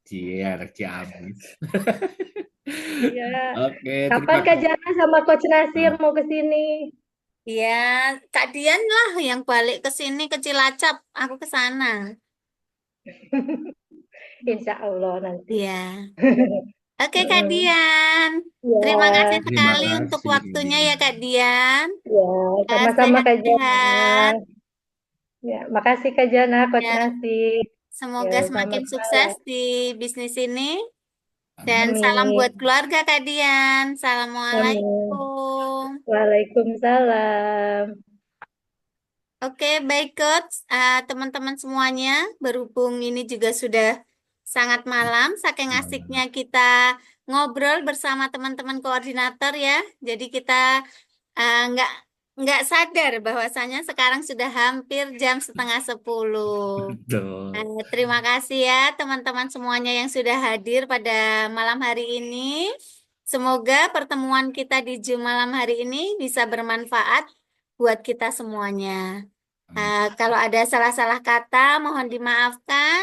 Cie, anak Ciamis. Iya. Oke, Kapan terima Kak Jana sama Coach Nasir kasih. mau ke sini? Ya, Kak Dian lah yang balik ke sini ke Cilacap. Aku ke sana. Insya Allah nanti. Iya. Oke, Kak Dian. Terima kasih Ya, Terima sekali untuk kasih. waktunya ya, Kak Dian. ya, sama-sama Kak Jana. Sehat-sehat. Ya, makasih Kak Jana, Coach Ya, Nasir. Ya, semoga semakin selamat sukses malam. di bisnis ini. Dan Amin. salam buat Amin. keluarga, Kak Dian. Amin. Assalamualaikum. Waalaikumsalam. Oke, baik Coach. Teman-teman semuanya, berhubung ini juga sudah sangat malam, saking asiknya kita ngobrol bersama teman-teman koordinator ya. Jadi kita uh, nggak nggak sadar bahwasanya sekarang sudah hampir jam setengah 10. Betul. Terima kasih ya teman-teman semuanya yang sudah hadir pada malam hari ini. Semoga pertemuan kita di Zoom malam hari ini bisa bermanfaat buat kita semuanya. Amin. Kalau ada salah-salah kata, mohon dimaafkan.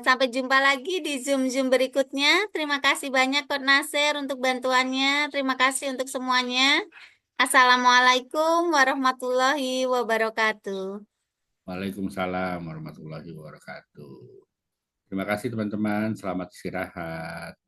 Sampai jumpa lagi di Zoom-Zoom berikutnya. Terima kasih banyak Kak Nasir untuk bantuannya. Terima kasih untuk semuanya. Assalamualaikum warahmatullahi wabarakatuh. Waalaikumsalam warahmatullahi wabarakatuh. Terima kasih teman-teman. Selamat istirahat.